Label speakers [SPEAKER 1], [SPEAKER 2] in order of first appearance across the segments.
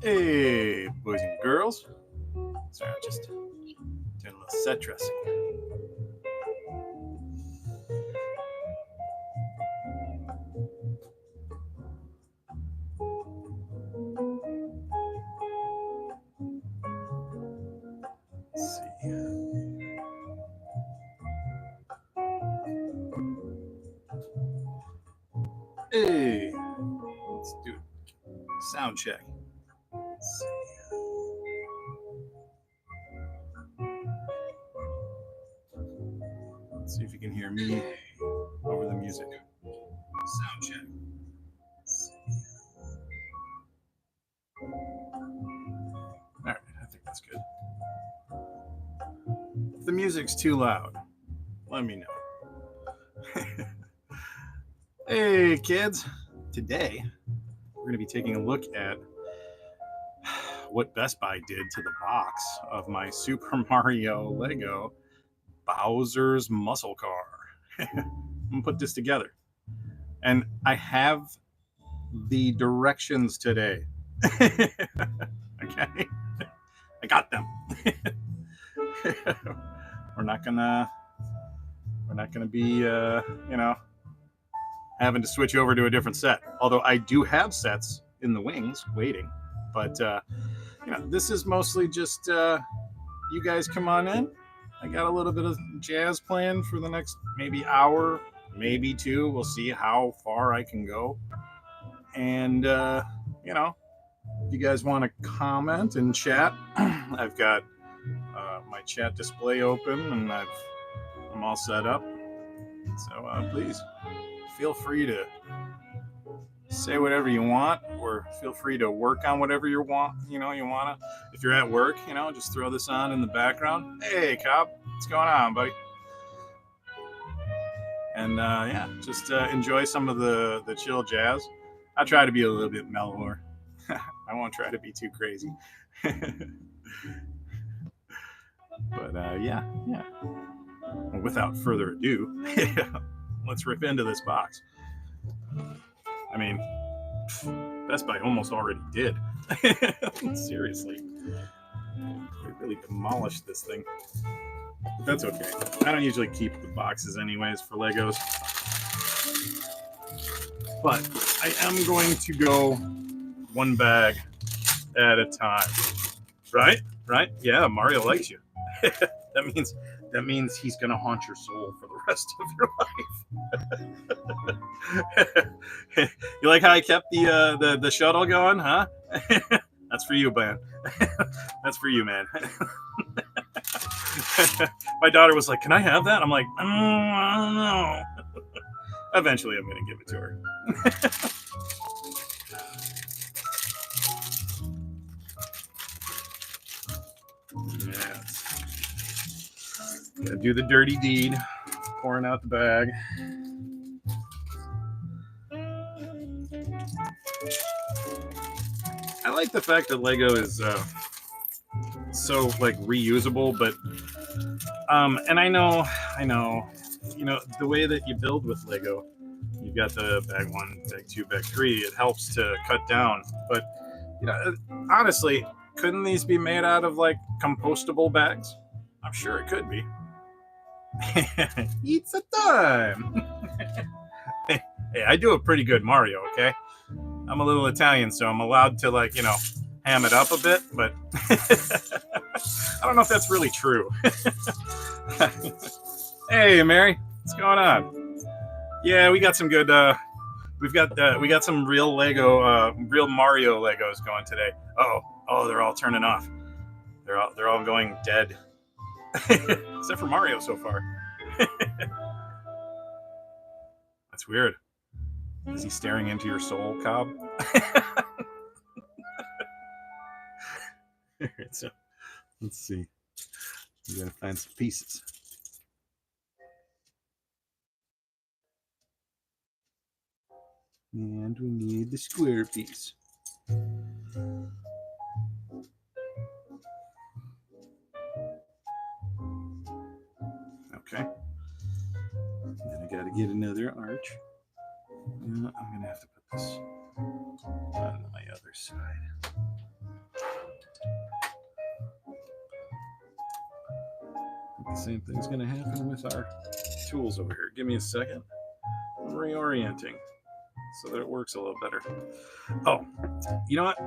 [SPEAKER 1] Hey, boys and girls. Sorry, I'm just doing a little set dressing. Let's see. Hey, let's do it. Sound check. Let's see. Let's see if you can hear me over the music. Sound check. All right, I think that's good. If the music's too loud, let me know. Hey, kids. Today, we're going to be taking a look at what Best Buy did to the box of my Super Mario Lego Bowser's Muscle Car. I'm going to put this together. And I have the directions today. Okay? I got them. We're not gonna be having to switch over to a different set. Although I do have sets in the wings waiting, but this is mostly just you guys come on in. I got a little bit of jazz planned for the next maybe hour, maybe two. We'll see how far I can go. And if you guys want to comment and chat, I've got my chat display open and I'm all set up. So please feel free to say whatever you want, or feel free to work on whatever you want. You wanna. If you're at work, just throw this on in the background. Hey, Cobb, what's going on, buddy? And just enjoy some of the chill jazz. I'll try to be a little bit mellower. I won't try to be too crazy. But yeah. Well, without further ado, let's rip into this box. I mean, Best Buy almost already did. Seriously. They really demolished this thing. But that's okay. I don't usually keep the boxes anyways for Legos. But I am going to go one bag at a time. Right? Yeah, Mario likes you. That means he's gonna haunt your soul for the rest of your life. You like how I kept the shuttle going, huh? That's for you, man. That's for you, man. My daughter was like, "Can I have that?" I'm like, I don't know. Eventually, I'm gonna give it to her. Yes. Gotta do the dirty deed, pouring out the bag. I like the fact that Lego is so like reusable, but and I know, the way that you build with Lego, you've got the bag 1, bag 2, bag 3. It helps to cut down, but honestly, couldn't these be made out of like compostable bags? I'm sure it could be. It's a time. Hey, I do a pretty good Mario, okay? I'm a little Italian, so I'm allowed to ham it up a bit, but I don't know if that's really true. Hey, Mary, what's going on? Yeah, we got some good. We got some real Lego, real Mario Legos going today. Oh, they're all turning off. They're all going dead, except for Mario so far. That's weird. Is he staring into your soul, Cobb? So, let's see. We gotta find some pieces. And we need the square piece. Okay. Then I gotta get another arch. I'm gonna have to put this on my other side. Same thing's going to happen with our tools over here. Give me a second. I'm reorienting so that it works a little better. Oh, you know what?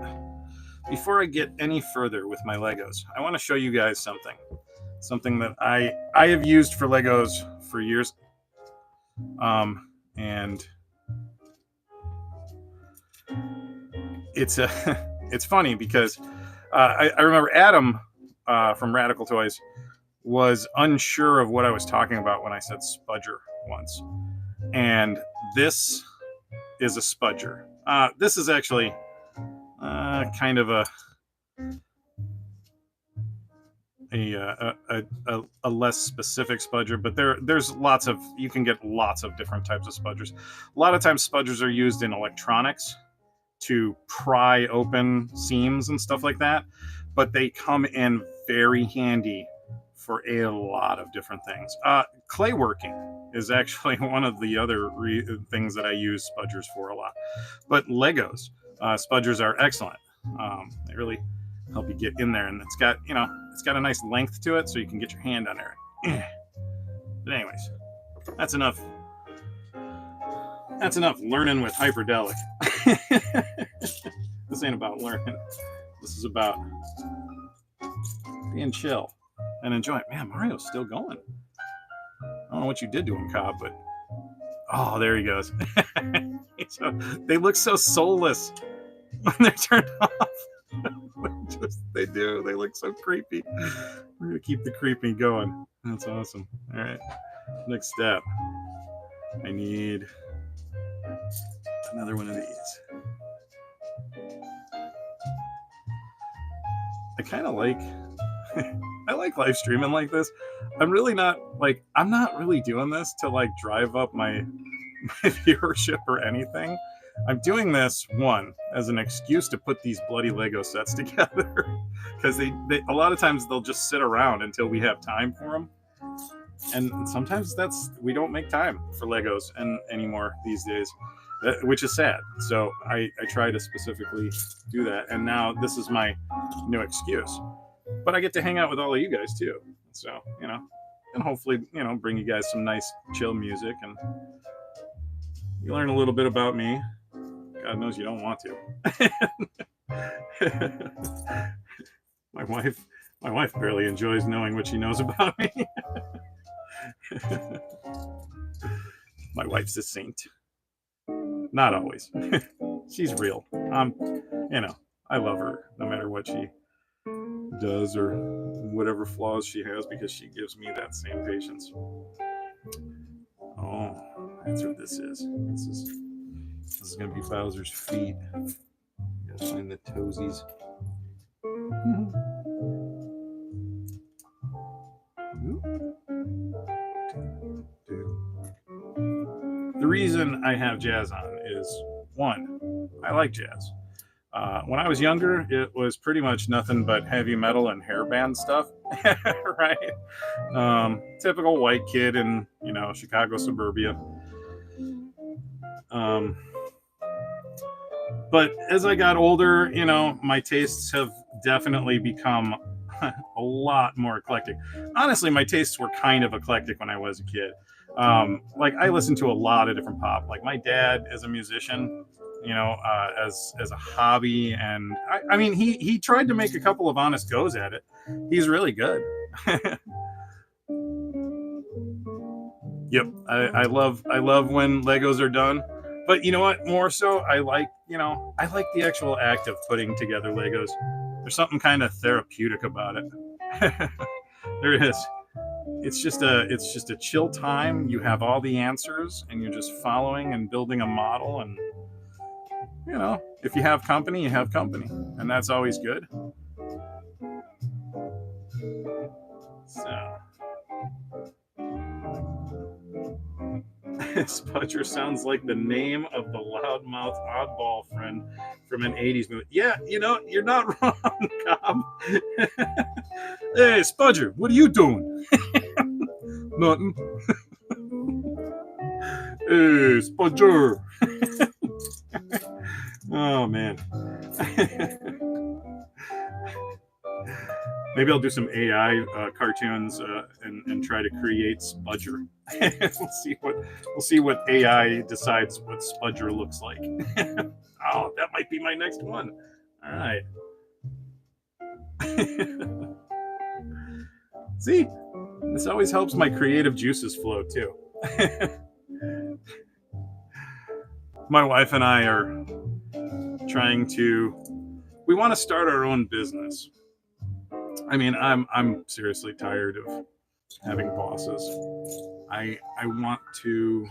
[SPEAKER 1] Before I get any further with my Legos, I want to show you guys something that I have used for Legos for years. And it's it's funny because I remember Adam from Radical Toys was unsure of what I was talking about when I said spudger once. And this is a spudger. This is actually kind of a less specific spudger, but there's lots of, you can get lots of different types of spudgers. A lot of times spudgers are used in electronics to pry open seams and stuff like that, but they come in very handy for a lot of different things. Clay working is actually one of the other things that I use spudgers for a lot. But Legos, spudgers are excellent. They really help you get in there, and it's got a nice length to it, so you can get your hand on there. But anyways, that's enough. That's enough learning with Hyperdellic. This ain't about learning. This is about being chill and enjoying. Man, Mario's still going. I don't know what you did to him, Cobb, but oh, there he goes. So, they look so soulless when they're turned off. They do. They look so creepy. We're gonna keep the creepy going. That's awesome. All right. Next step. I need another one of these. I kind of like. I like live streaming like this. I'm not really doing this to like drive up my viewership or anything. I'm doing this, one, as an excuse to put these bloody Lego sets together, because they a lot of times they'll just sit around until we have time for them, and sometimes we don't make time for Legos anymore these days, which is sad. So I try to specifically do that, and now this is my new excuse. But I get to hang out with all of you guys too, so and hopefully bring you guys some nice chill music, and you learn a little bit about me. God knows you don't want to. My wife barely enjoys knowing what she knows about me. My wife's a saint. Not always. She's real. I love her no matter what she does or whatever flaws she has, because she gives me that same patience. Oh, that's what this is. This is gonna be Bowser's feet. Gotta find the toesies. The reason I have jazz on is, one, I like jazz. When I was younger, it was pretty much nothing but heavy metal and hairband stuff, right? Typical white kid in Chicago suburbia. But as I got older, my tastes have definitely become a lot more eclectic. Honestly, my tastes were kind of eclectic when I was a kid. I listened to a lot of different pop. Like, my dad is a musician, as a hobby, and I mean, he tried to make a couple of honest goes at it. He's really good. Yep, I love when Legos are done. But you know what? More so, I like the actual act of putting together Legos. There's something kind of therapeutic about it. There is. It's just a chill time. You have all the answers, and you're just following and building a model. And if you have company, you have company, and that's always good. So. Spudger sounds like the name of the loudmouth oddball friend from an 80s movie. Yeah, you're not wrong, Cobb. Hey, Spudger, what are you doing? Nothing. Hey, Spudger. Oh, man. Maybe I'll do some AI cartoons and try to create Spudger. We'll see what AI decides what Spudger looks like. Oh, that might be my next one. All right. See, this always helps my creative juices flow too. My wife and I are we want to start our own business. I mean, I'm seriously tired of having bosses. I want to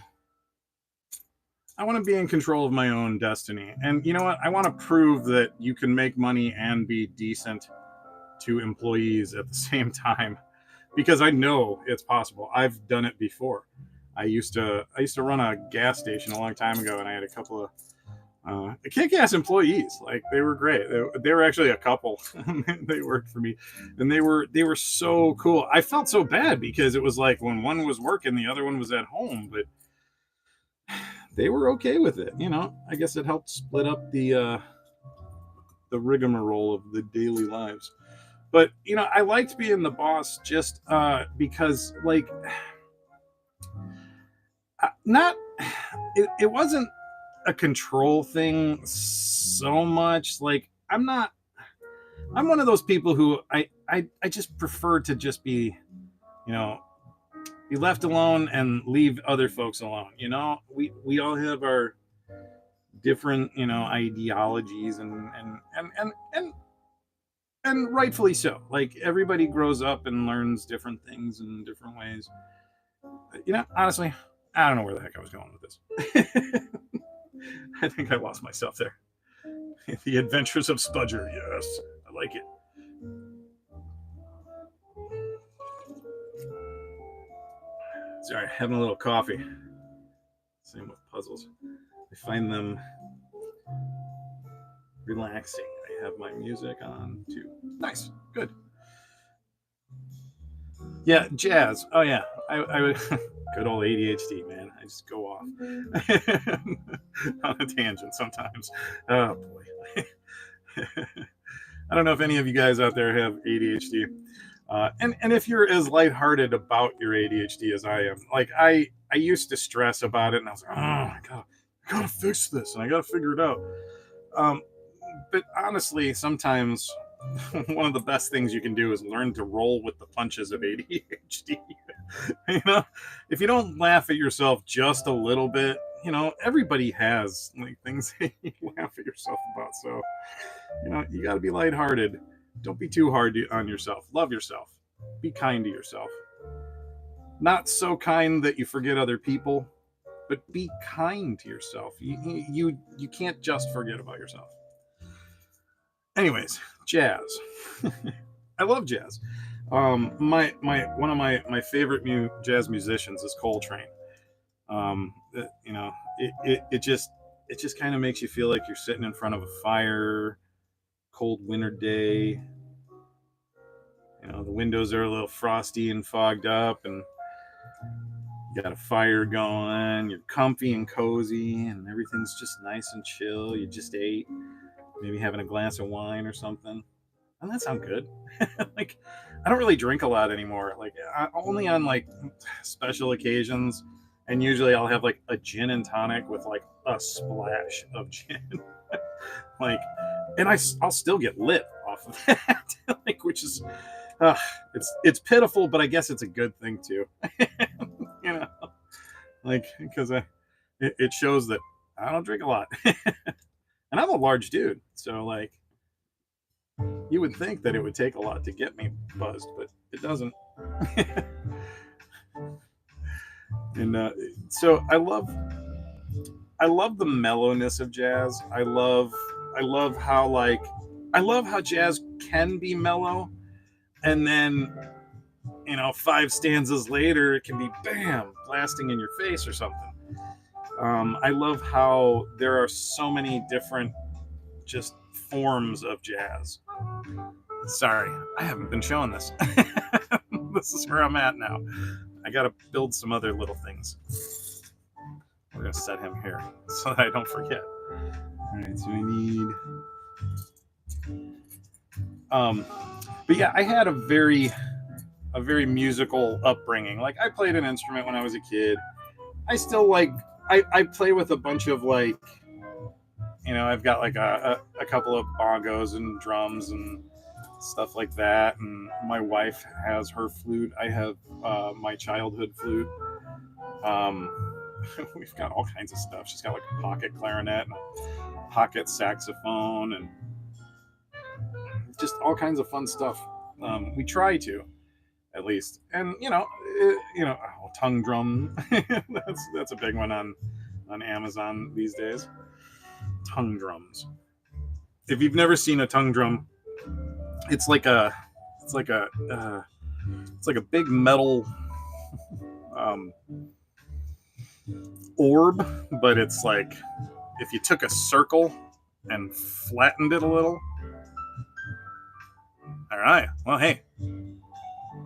[SPEAKER 1] be in control of my own destiny. And you know what? I want to prove that you can make money and be decent to employees at the same time, because I know it's possible. I've done it before. I used to run a gas station a long time ago, and I had a couple of kick-ass employees. Like, they were great. They were actually a couple. They worked for me, and they were so cool. I felt so bad because it was like when one was working, the other one was at home, but they were okay with it. You know, I guess it helped split up the rigmarole of the daily lives. But you know, I liked being the boss just because, like, it wasn't a control thing so much. Like, I'm one of those people who I just prefer to just be, you know, be left alone and leave other folks alone. You know, we all have our different, you know, ideologies and rightfully so. Like, everybody grows up and learns different things in different ways. You know, honestly, I don't know where the heck I was going with this. I think I lost myself there. The Adventures of Spudger. Yes, I like it. Sorry, having a little coffee. Same with puzzles. I find them relaxing. I have my music on too. Nice, good. Yeah, jazz. Oh yeah, I would. Good old ADHD, man. I just go off on a tangent sometimes. Oh boy. I don't know if any of you guys out there have ADHD, and if you're as lighthearted about your ADHD as I am. Like, I used to stress about it, and I was like, oh, I gotta fix this, and I gotta figure it out. But honestly, sometimes one of the best things you can do is learn to roll with the punches of ADHD. You know, if you don't laugh at yourself just a little bit, you know, everybody has like things that you laugh at yourself about. So, you know, you got to be lighthearted. Don't be too hard on yourself. Love yourself. Be kind to yourself. Not so kind that you forget other people, but be kind to yourself. You can't just forget about yourself. Anyways, jazz. I love jazz. My one of my favorite jazz musicians is Coltrane. You know, it just kind of makes you feel like you're sitting in front of a fire, cold winter day. You know, the windows are a little frosty and fogged up, and you got a fire going. You're comfy and cozy, and everything's just nice and chill. You just ate, maybe having a glass of wine or something. Doesn't that sound good? Like, I don't really drink a lot anymore. Like, only on like special occasions, and usually I'll have like a gin and tonic with like a splash of gin. Like, and I'll still get lit off of that. Like, which is, it's pitiful, but I guess it's a good thing too. You know, like, because it shows that I don't drink a lot, and I'm a large dude, so like, you would think that it would take a lot to get me buzzed, but it doesn't. And so I love the mellowness of jazz. I love how jazz can be mellow, and then, you know, 5 stanzas later it can be bam, blasting in your face or something. I love how there are so many different just forms of jazz. Sorry, I haven't been showing this. This is where I'm at now. I gotta build some other little things. We're gonna set him here so that I don't forget. All right, so we need But yeah, I had a very musical upbringing. Like I played an instrument when I was a kid. I still like I play with a bunch of like, I've got like a couple of bongos and drums and stuff like that. And my wife has her flute. I have my childhood flute. Um, we've got all kinds of stuff. She's got like a pocket clarinet and a pocket saxophone and just all kinds of fun stuff. We try to, at least, and tongue drum. that's a big one on Amazon these days. Tongue drums. If you've never seen a tongue drum, it's like a big metal orb, but it's like if you took a circle and flattened it a little. All right. Well, hey,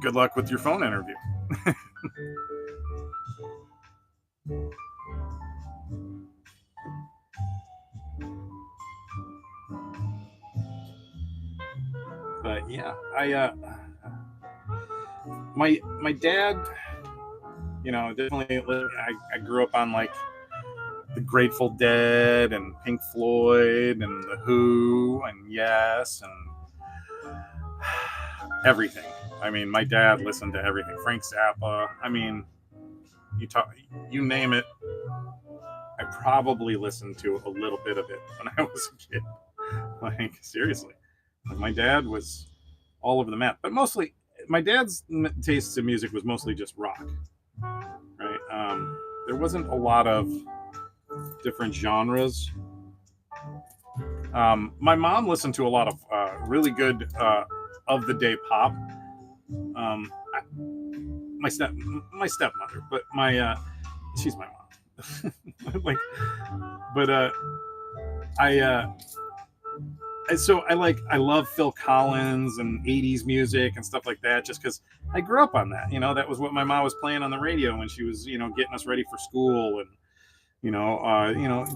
[SPEAKER 1] good luck with your phone interview. But yeah, my dad, definitely. I grew up on like the Grateful Dead and Pink Floyd and the Who and Yes and everything. I mean, my dad listened to everything. Frank Zappa. I mean, you name it. I probably listened to a little bit of it when I was a kid. Like seriously, my dad was all over the map. But mostly, my dad's tastes in music was mostly just rock. Right? There wasn't a lot of different genres. My mom listened to a lot of really good of the day pop. My stepmother, but she's my mom. Like, but I love Phil Collins and 80s music and stuff like that, just because I grew up on that. That was what my mom was playing on the radio when she was, getting us ready for school and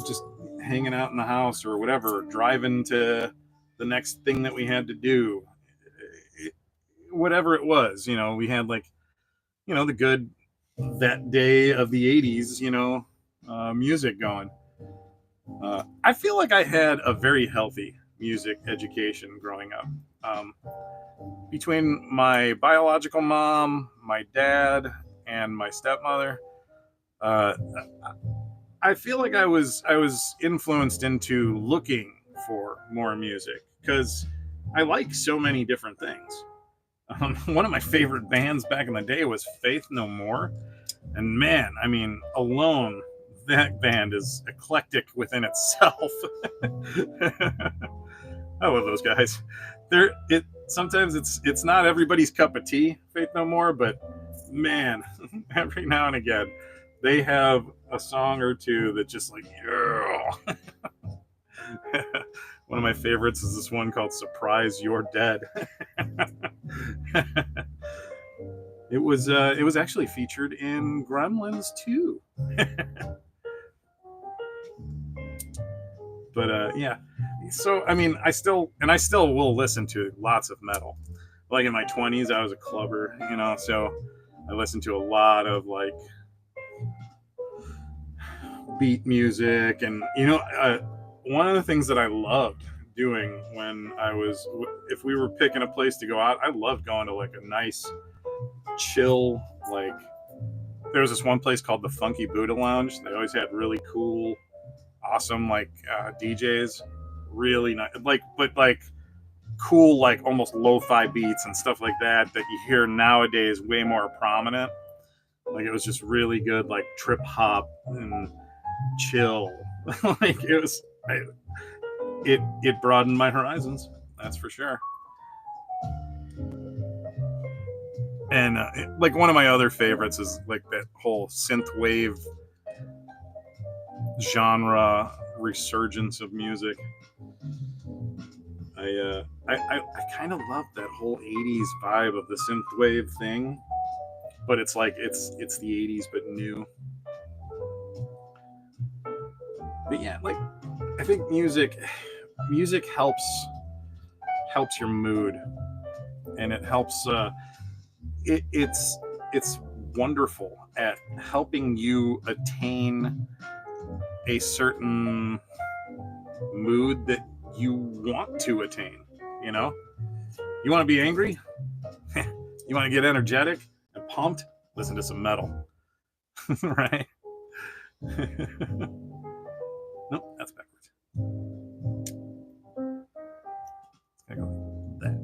[SPEAKER 1] just hanging out in the house or whatever, driving to the next thing that we had to do, whatever it was. We had like, the good that day of the 80s, music going. I feel like I had a very healthy music education growing up. Between my biological mom, my dad, and my stepmother, I feel like I was influenced into looking for more music because I like so many different things. One of my favorite bands back in the day was Faith No More, and man, I mean, alone that band is eclectic within itself. I love those guys. Sometimes it's not everybody's cup of tea, Faith No More, but man, every now and again they have a song or two that just like, yeah. One of my favorites is this one called "Surprise You're Dead." It was actually featured in Gremlins 2. But yeah, so I mean, I still will listen to lots of metal. Like in my 20s, I was a clubber, so I listened to a lot of like beat music, and one of the things that I loved doing when if we were picking a place to go out, I loved going to like a nice chill, like there was this one place called the Funky Buddha Lounge. They always had really cool, awesome like DJs, really nice, but cool, like almost lo-fi beats and stuff like that you hear nowadays way more prominent. Like it was just really good, like trip hop and chill. Like it broadened my horizons, that's for sure. And like one of my other favorites is like that whole synthwave genre resurgence of music. I kind of love that whole 80s vibe of the synthwave thing, but it's like it's the 80s but new. But yeah, like I think music helps your mood. and it helps. It's wonderful at helping you attain a certain mood that you want to attain. You know, you want to be angry, you want to get energetic and pumped. Listen to some metal, right? Nope, that's backwards. Gotta go like that.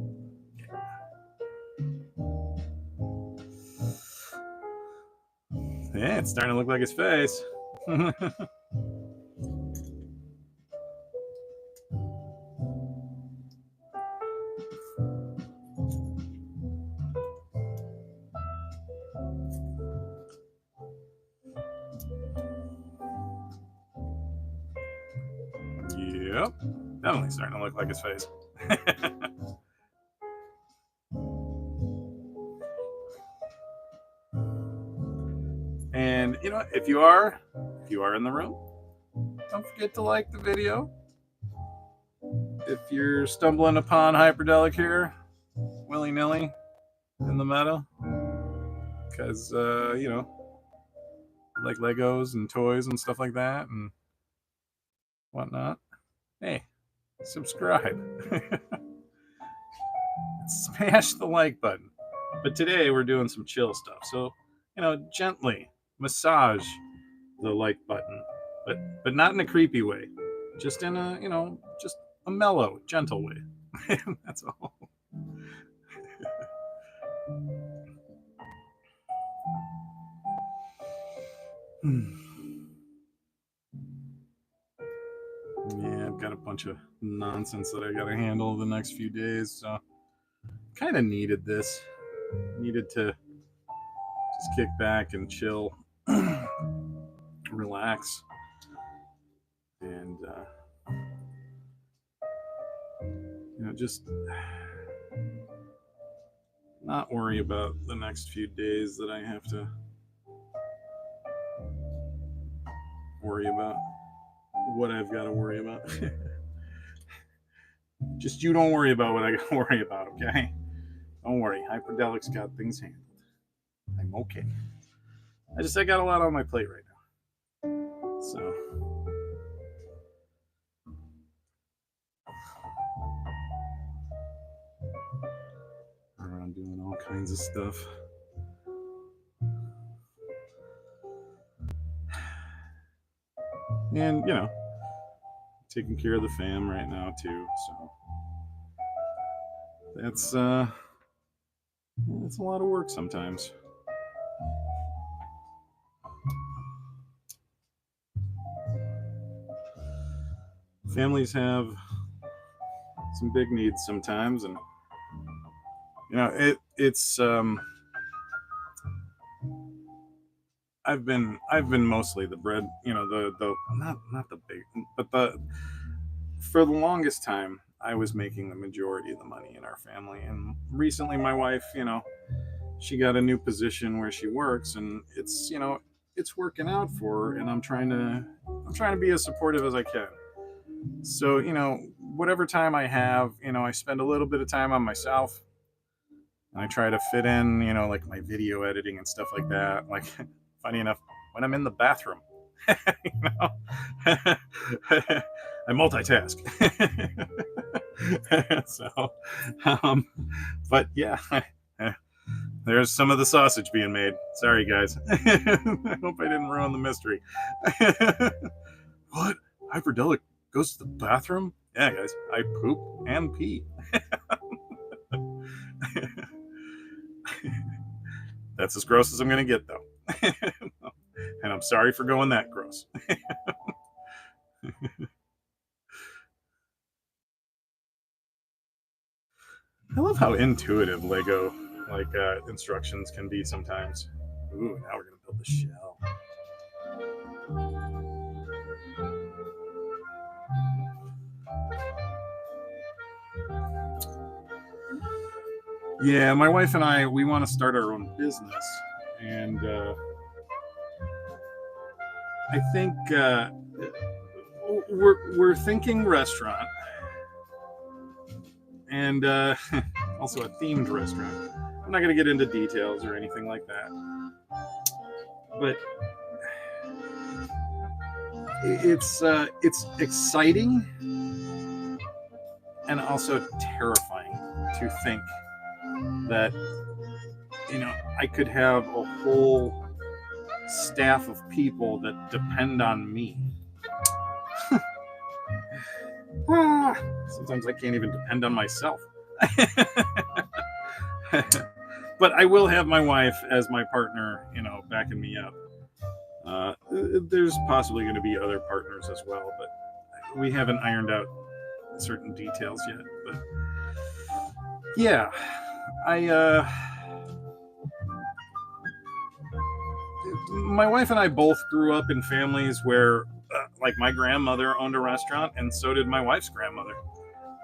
[SPEAKER 1] Yeah, it's starting to look like his face. Yep, definitely starting to look like his face. And you know, if you are in the room, don't forget to like the video. If you're stumbling upon Hyperdellic here, willy-nilly in the meta, because you know, like Legos and toys and stuff like that and whatnot, hey, subscribe. Smash the like button. But today we're doing some chill stuff, so you know, gently massage the like button, but not in a creepy way, just in a, you know, just a mellow, gentle way. That's all. Yeah, I've got a bunch of nonsense that I gotta handle the next few days, so kind of needed this. Needed to just kick back and chill, relax, and you know, just not worry about the next few days that I have to worry about what I've got to worry about. Just you don't worry about what I got to worry about, okay? Don't worry. Hyperdellic's got things handled. I'm okay. I got a lot on my plate right now. So around doing all kinds of stuff. And, you know, taking care of the fam right now too, so that's a lot of work sometimes. Families have some big needs sometimes, and you know, it's I've been mostly the bread, you know, the not the big, but for the longest time I was making the majority of the money in our family. And recently my wife, you know, she got a new position where she works, and it's, you know, it's working out for her, and I'm trying to be as supportive as I can. So, you know, whatever time I have, you know, I spend a little bit of time on myself, and I try to fit in, you know, like my video editing and stuff like that. Like, funny enough, when I'm in the bathroom, you know, I multitask. So, but yeah, there's some of the sausage being made. Sorry, guys. I hope I didn't ruin the mystery. What? Hyperdellic goes to the bathroom? Yeah, guys, I poop and pee. That's as gross as I'm going to get, though. And I'm sorry for going that gross. I love how intuitive Lego instructions can be sometimes. Ooh, now we're going to build the shell. Yeah, my wife and I, we want to start our own business, and I think we're thinking restaurant, and also a themed restaurant. I'm not going to get into details or anything like that, but it's exciting and also terrifying to think that, you know, I could have a whole staff of people that depend on me. Sometimes I can't even depend on myself. But I will have my wife as my partner, you know, backing me up. There's possibly going to be other partners as well, but we haven't ironed out certain details yet. But yeah, my wife and I both grew up in families where, like, my grandmother owned a restaurant, and so did my wife's grandmother.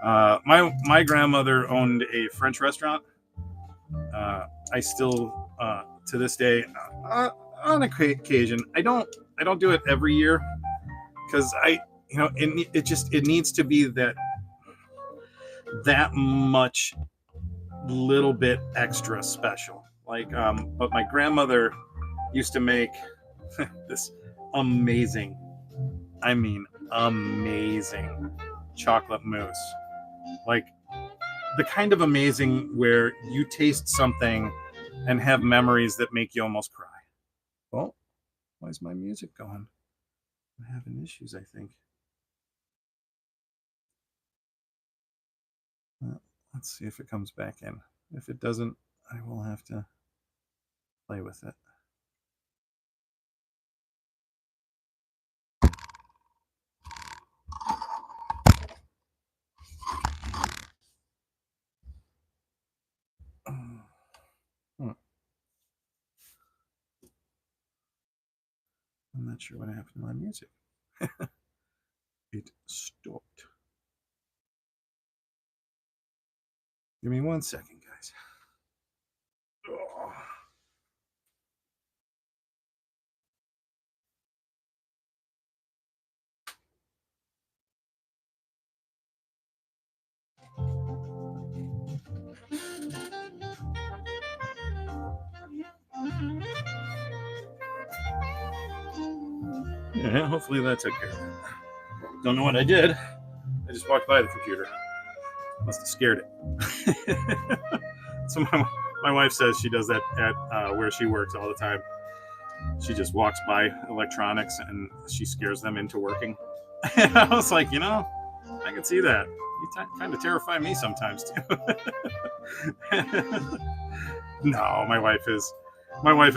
[SPEAKER 1] My grandmother owned a French restaurant. I still, to this day, on occasion, I don't do it every year because it needs to be that much little bit extra special. Like, but my grandmother used to make this amazing chocolate mousse. Like, the kind of amazing where you taste something and have memories that make you almost cry. Oh, why is my music going? I'm having issues, I think. Let's see if it comes back in. If it doesn't, I will have to play with it. I'm not sure what happened to my music. It stopped. Give me 1 second, guys. Oh. Yeah, hopefully that took care of it. Don't know what I did. I just walked by the computer. Must have scared it. So my wife says she does that at where she works all the time. She just walks by electronics and she scares them into working. I was like, you know, I can see that. You kind of terrify me sometimes too. No, my wife is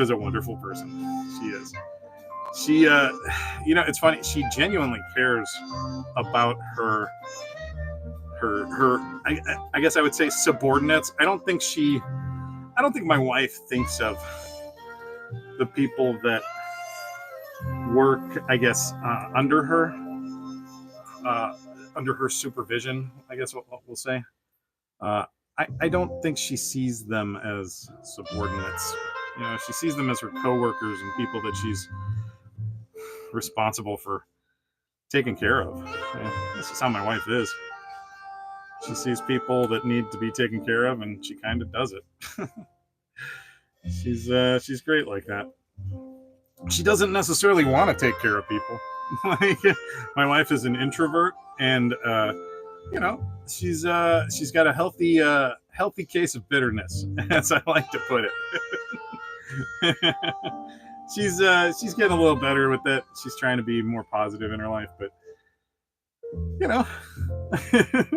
[SPEAKER 1] a wonderful person. She is. She, you know, it's funny. She genuinely cares about her. I guess I would say subordinates. I don't think my wife thinks of the people that work, I guess, under her supervision, I guess we'll say. I don't think she sees them as subordinates. You know, she sees them as her coworkers and people that she's responsible for taking care of. Yeah, this is how my wife is. She sees people that need to be taken care of, and she kind of does it. She's great like that. She doesn't necessarily want to take care of people. Like, my wife is an introvert, and you know, she's got a healthy case of bitterness, as I like to put it. She's getting a little better with it. She's trying to be more positive in her life, but you know,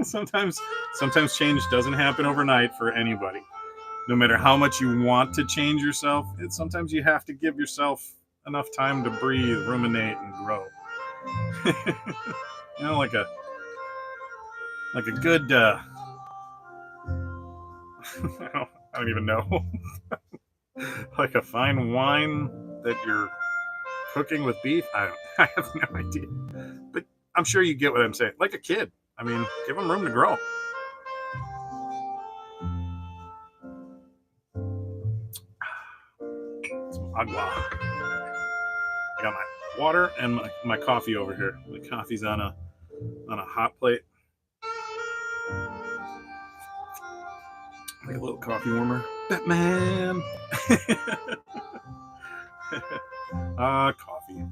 [SPEAKER 1] sometimes change doesn't happen overnight for anybody. No matter how much you want to change yourself, sometimes you have to give yourself enough time to breathe, ruminate, and grow. You know, like a good I don't even know. Like a fine wine that you're cooking with beef. I have no idea, but I'm sure you get what I'm saying. Like a kid. I mean, give them room to grow. Some agua. I got my water and my coffee over here. The coffee's on a hot plate. Like a little coffee warmer. Batman! Coffee.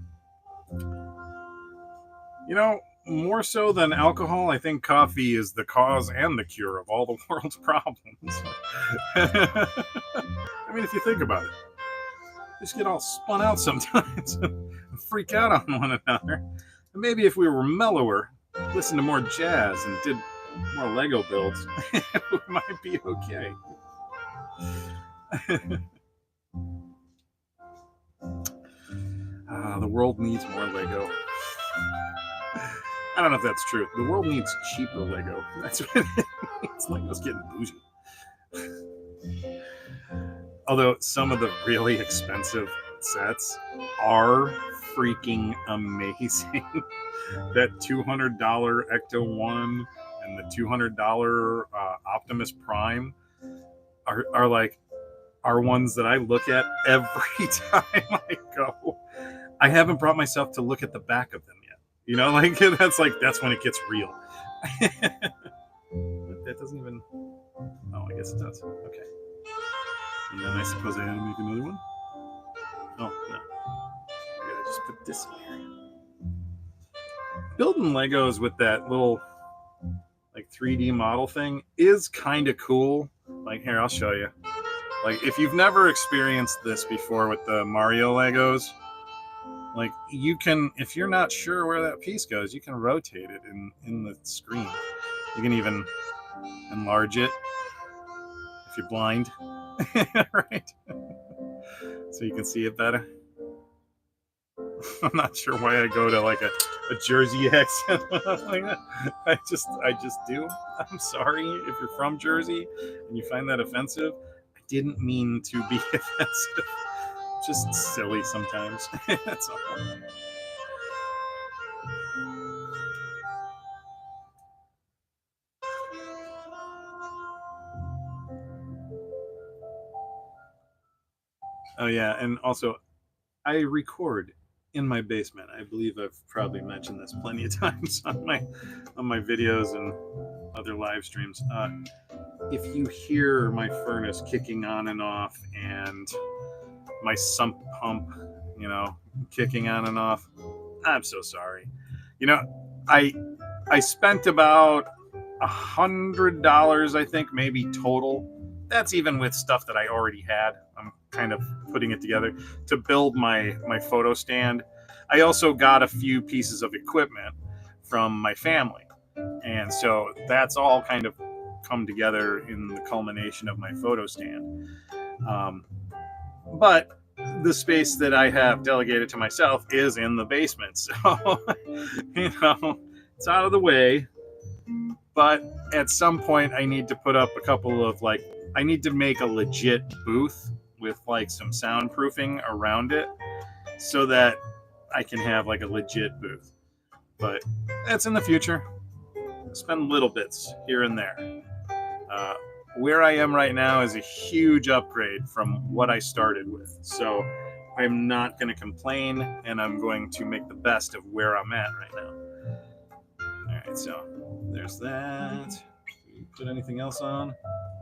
[SPEAKER 1] You know, more so than alcohol, I think coffee is the cause and the cure of all the world's problems. I mean, if you think about it, we just get all spun out sometimes and freak out on one another. And maybe if we were mellower, listened to more jazz and did more Lego builds, we might be okay. The world needs more Lego. I don't know if that's true. The world needs cheaper Lego. That's what it means. Lego's getting bougie. Although some of the really expensive sets are freaking amazing. That $200 Ecto 1 and the $200 Optimus Prime are ones that I look at every time I go. I haven't brought myself to look at the back of them yet. You know, like that's when it gets real. That doesn't even. Oh, I guess it does. Okay. And then I suppose I had to make another one. Oh no. I gotta just put this in here. Building Legos with that little like 3D model thing is kind of cool. Like here, I'll show you. Like if you've never experienced this before with the Mario Legos, like you can, if you're not sure where that piece goes, you can rotate it in the screen. You can even enlarge it if you're blind, right? So you can see it better. I'm not sure why I go to like a Jersey accent like that. I just do. I'm sorry if you're from Jersey and you find that offensive. I didn't mean to be offensive. Just silly sometimes. That's all. Oh yeah, and also I record in my basement. I believe I've probably mentioned this plenty of times on my videos and other live streams. If you hear my furnace kicking on and off and my sump pump, you know, kicking on and off, I'm so sorry. You know, I spent about $100, I think, maybe total. That's even with stuff that I already had. I'm kind of putting it together to build my photo stand. I also got a few pieces of equipment from my family, and so that's all kind of come together in the culmination of my photo stand. But the space that I have delegated to myself is in the basement, so you know, it's out of the way. But at some point, I need to put up a couple of I need to make a legit booth with like some soundproofing around it so that I can have like a legit booth. But that's in the future. Spend little bits here and there. Where I am right now is a huge upgrade from what I started with. So I'm not going to complain, and I'm going to make the best of where I'm at right now. All right, so there's that. Put anything else on?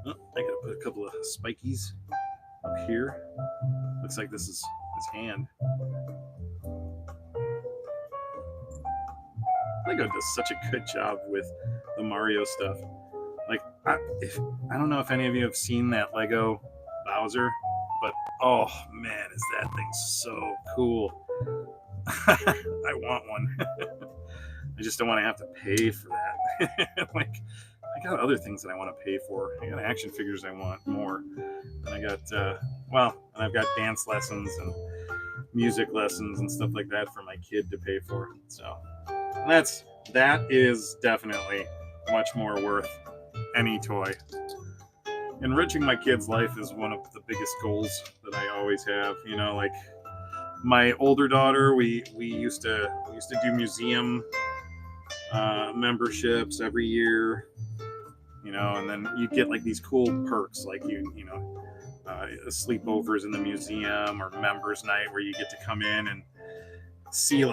[SPEAKER 1] Oh, I gotta put a couple of spikies up here. Looks like this is his hand. Lego does such a good job with the Mario stuff. Like, I don't know if any of you have seen that Lego Bowser, but oh man, is that thing so cool. I want one. I just don't want to have to pay for that. Like, I got other things that I want to pay for. I got action figures I want more. And I got, and I've got dance lessons and music lessons and stuff like that for my kid to pay for. So that is definitely much more worth any toy. Enriching my kid's life is one of the biggest goals that I always have. You know, like my older daughter, we used to do museum memberships every year, you know, and then you get like these cool perks, like sleepovers in the museum or members night where you get to come in and see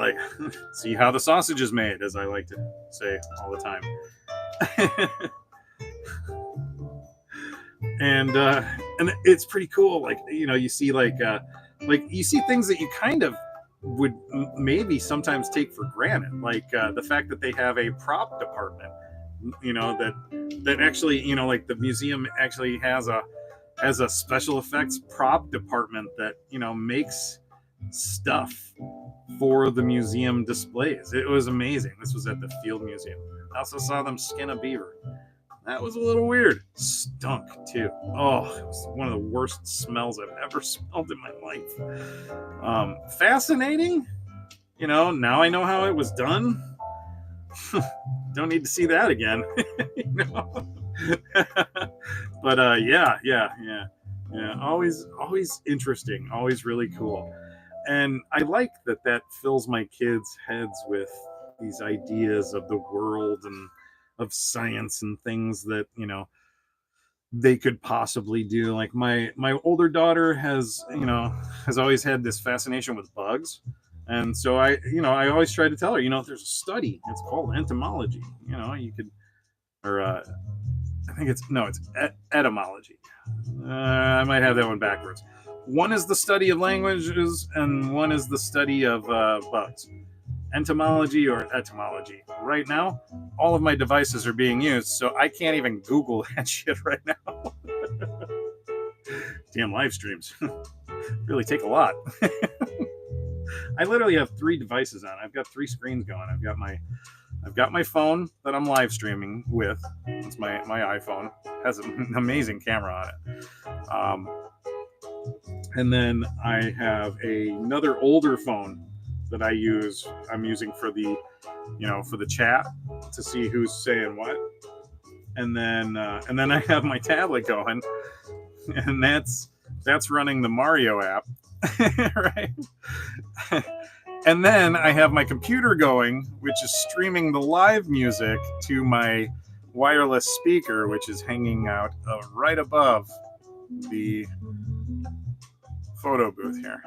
[SPEAKER 1] see how the sausage is made, as I like to say all the time. and it's pretty cool. Like, you see you see things that you kind of would maybe sometimes take for granted, like the fact that they have a prop department, that actually, like the museum actually has a special effects prop department that makes stuff for the museum displays. It was amazing. This was at the Field Museum. I also saw them skin a beaver. That was a little weird. Stunk too. Oh, it was one of the worst smells I've ever smelled in my life. Fascinating. Now I know how it was done. Don't need to see that again. But yeah. Always interesting. Always really cool. And I like that fills my kids' heads with these ideas of the world and of science and things that they could possibly do. Like my older daughter has always had this fascination with bugs, and so I always try to tell her, there's a study, it's called entomology. You could, or I think it's etymology. I might have that one backwards. One is the study of languages, and one is the study of bugs. Entomology or etymology. Right now, all of my devices are being used, so I can't even Google that shit right now. Damn live streams really take a lot. I literally have 3 devices on. I've got 3 screens going. I've got my phone that I'm live streaming with. It's my iPhone. It has an amazing camera on it. And then I have another older phone that I'm using for the chat to see who's saying what, and then I have my tablet going, and that's running the Mario app, right? And then I have my computer going, which is streaming the live music to my wireless speaker, which is hanging out right above the photo booth here.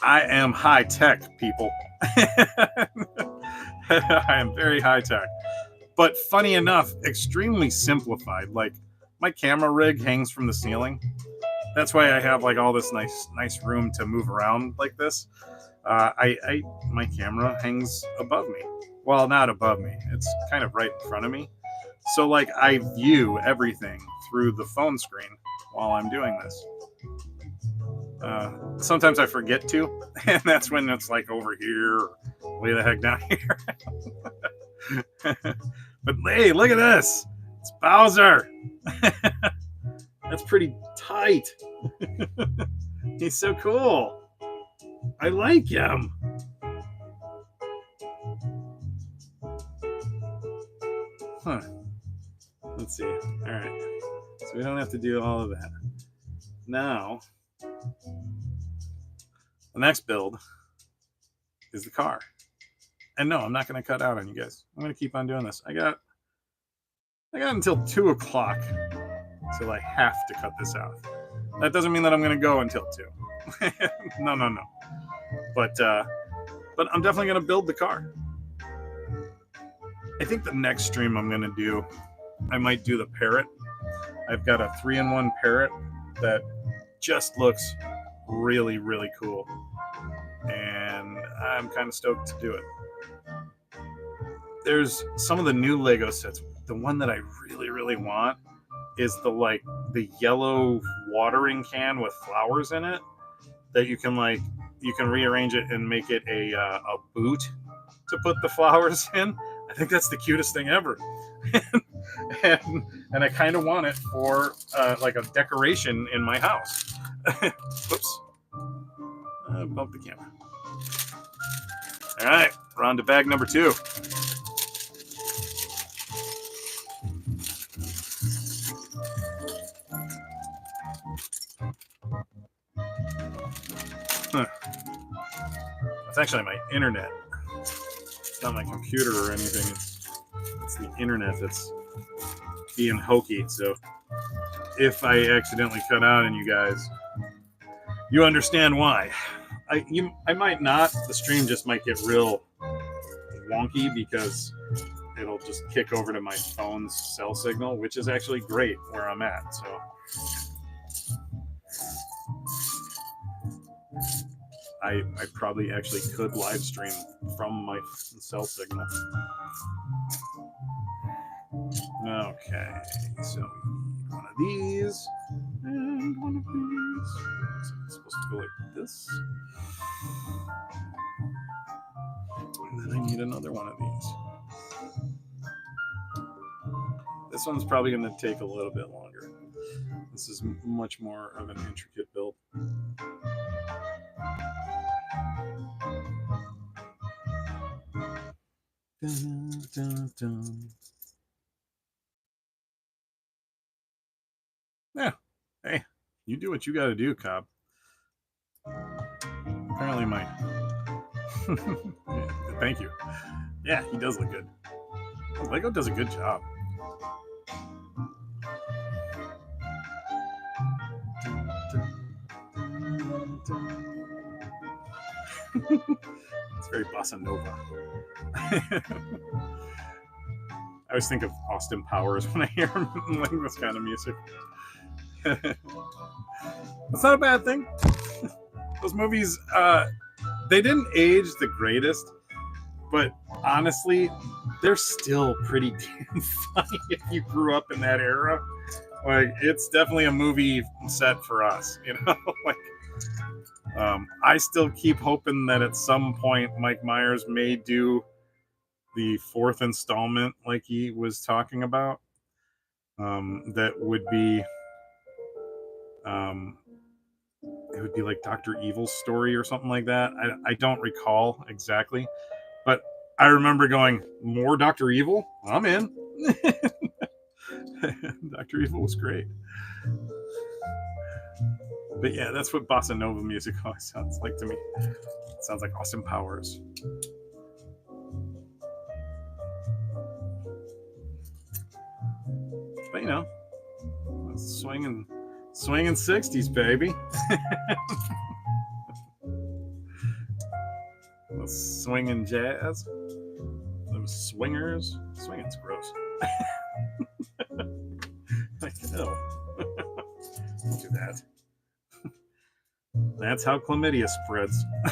[SPEAKER 1] I am high tech, people. I am very high tech. But funny enough, extremely simplified. Like, my camera rig hangs from the ceiling. That's why I have like all this nice room to move around like this. My camera hangs above me. Well, not above me. It's kind of right in front of me. So like I view everything through the phone screen while I'm doing this. Sometimes I forget to, and that's when it's like over here, or way the heck down here. But hey, look at this. It's Bowser. That's pretty tight. He's so cool. I like him. Huh. Let's see. All right. So we don't have to do all of that. Now, the next build is the car. And no, I'm not going to cut out on you guys. I'm going to keep on doing this. I got until 2 o'clock till I have to cut this out. That doesn't mean that I'm going to go until 2. No. But I'm definitely going to build the car. I think the next stream I'm going to do, I might do the parrot. I've got a 3-in-1 parrot that just looks really, really cool. And I'm kind of stoked to do it. There's some of the new Lego sets. The one that I really, really want is the yellow watering can with flowers in it that you can rearrange it and make it a boot to put the flowers in. I think that's the cutest thing ever. and I kind of want it for like a decoration in my house. Whoops. Bump the camera. All right, we're on to bag number 2. It's actually my internet. It's not my computer or anything. It's the internet that's being hokey. So if I accidentally cut out on you guys, you understand why. I might not. The stream just might get real wonky because it'll just kick over to my phone's cell signal, which is actually great where I'm at. So I probably actually could live stream from my cell signal. Okay, so one of these and one of these. So it's supposed to go like this. And then I need another one of these. This one's probably going to take a little bit longer. This is much more of an intricate build. Dun, dun, dun. Yeah. Hey, you do what you got to do, Cobb. Apparently my... Thank you. Yeah, he does look good. Lego does a good job. It's very bossa nova. I always think of Austin Powers when I hear like this kind of music. That's not a bad thing. Those movies, they didn't age the greatest, but honestly, they're still pretty damn funny if you grew up in that era. Like, it's definitely a movie set for us, you know? Like, I still keep hoping that at some point Mike Myers may do the 4th installment like he was talking about. That would be it would be like Dr. Evil's story or something like that. I don't recall exactly, but I remember going, more Dr. Evil? I'm in. Dr. Evil was great. But yeah, that's what bossa nova music always sounds like to me. It sounds like Austin Powers. But you know, swinging 60s, baby. Swinging jazz. Those swingers. Swinging's gross. Like, no. Don't do that. That's how chlamydia spreads. I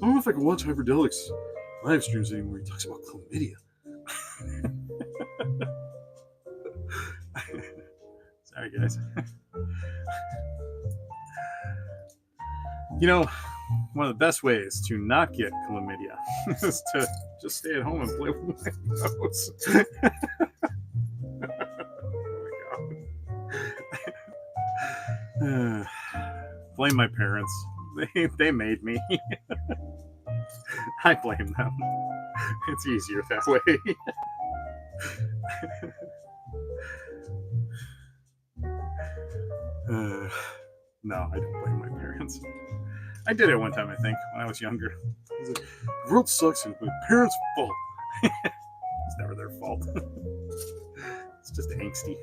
[SPEAKER 1] don't know if I can watch Hyperdellic's live streams anymore. He talks about chlamydia. Sorry, guys. You know, one of the best ways to not get chlamydia is to just stay at home and play with my nose. Oh my God. Blame my parents. They made me. I blame them. It's easier that way. No, I don't blame my parents. I did it one time, I think, when I was younger. Like, the world sucks and my parents' fault. It's never their fault. It's just angsty.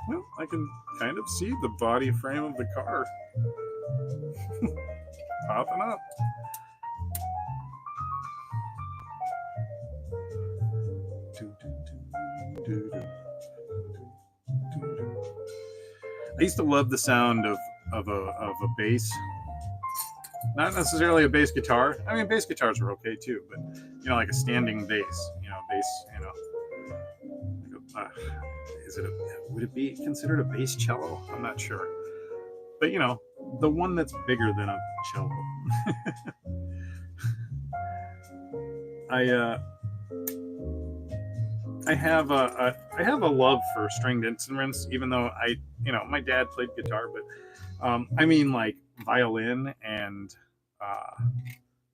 [SPEAKER 1] Well, I can kind of see the body frame of the car popping up. I used to love the sound of a bass. Not necessarily a bass guitar. I mean, bass guitars were okay too, but you know, like a standing bass. You know, bass. You know, would it be considered a bass cello? I'm not sure, but you know, the one that's bigger than a cello. I have a love for stringed instruments, even though my dad played guitar, but I mean like violin and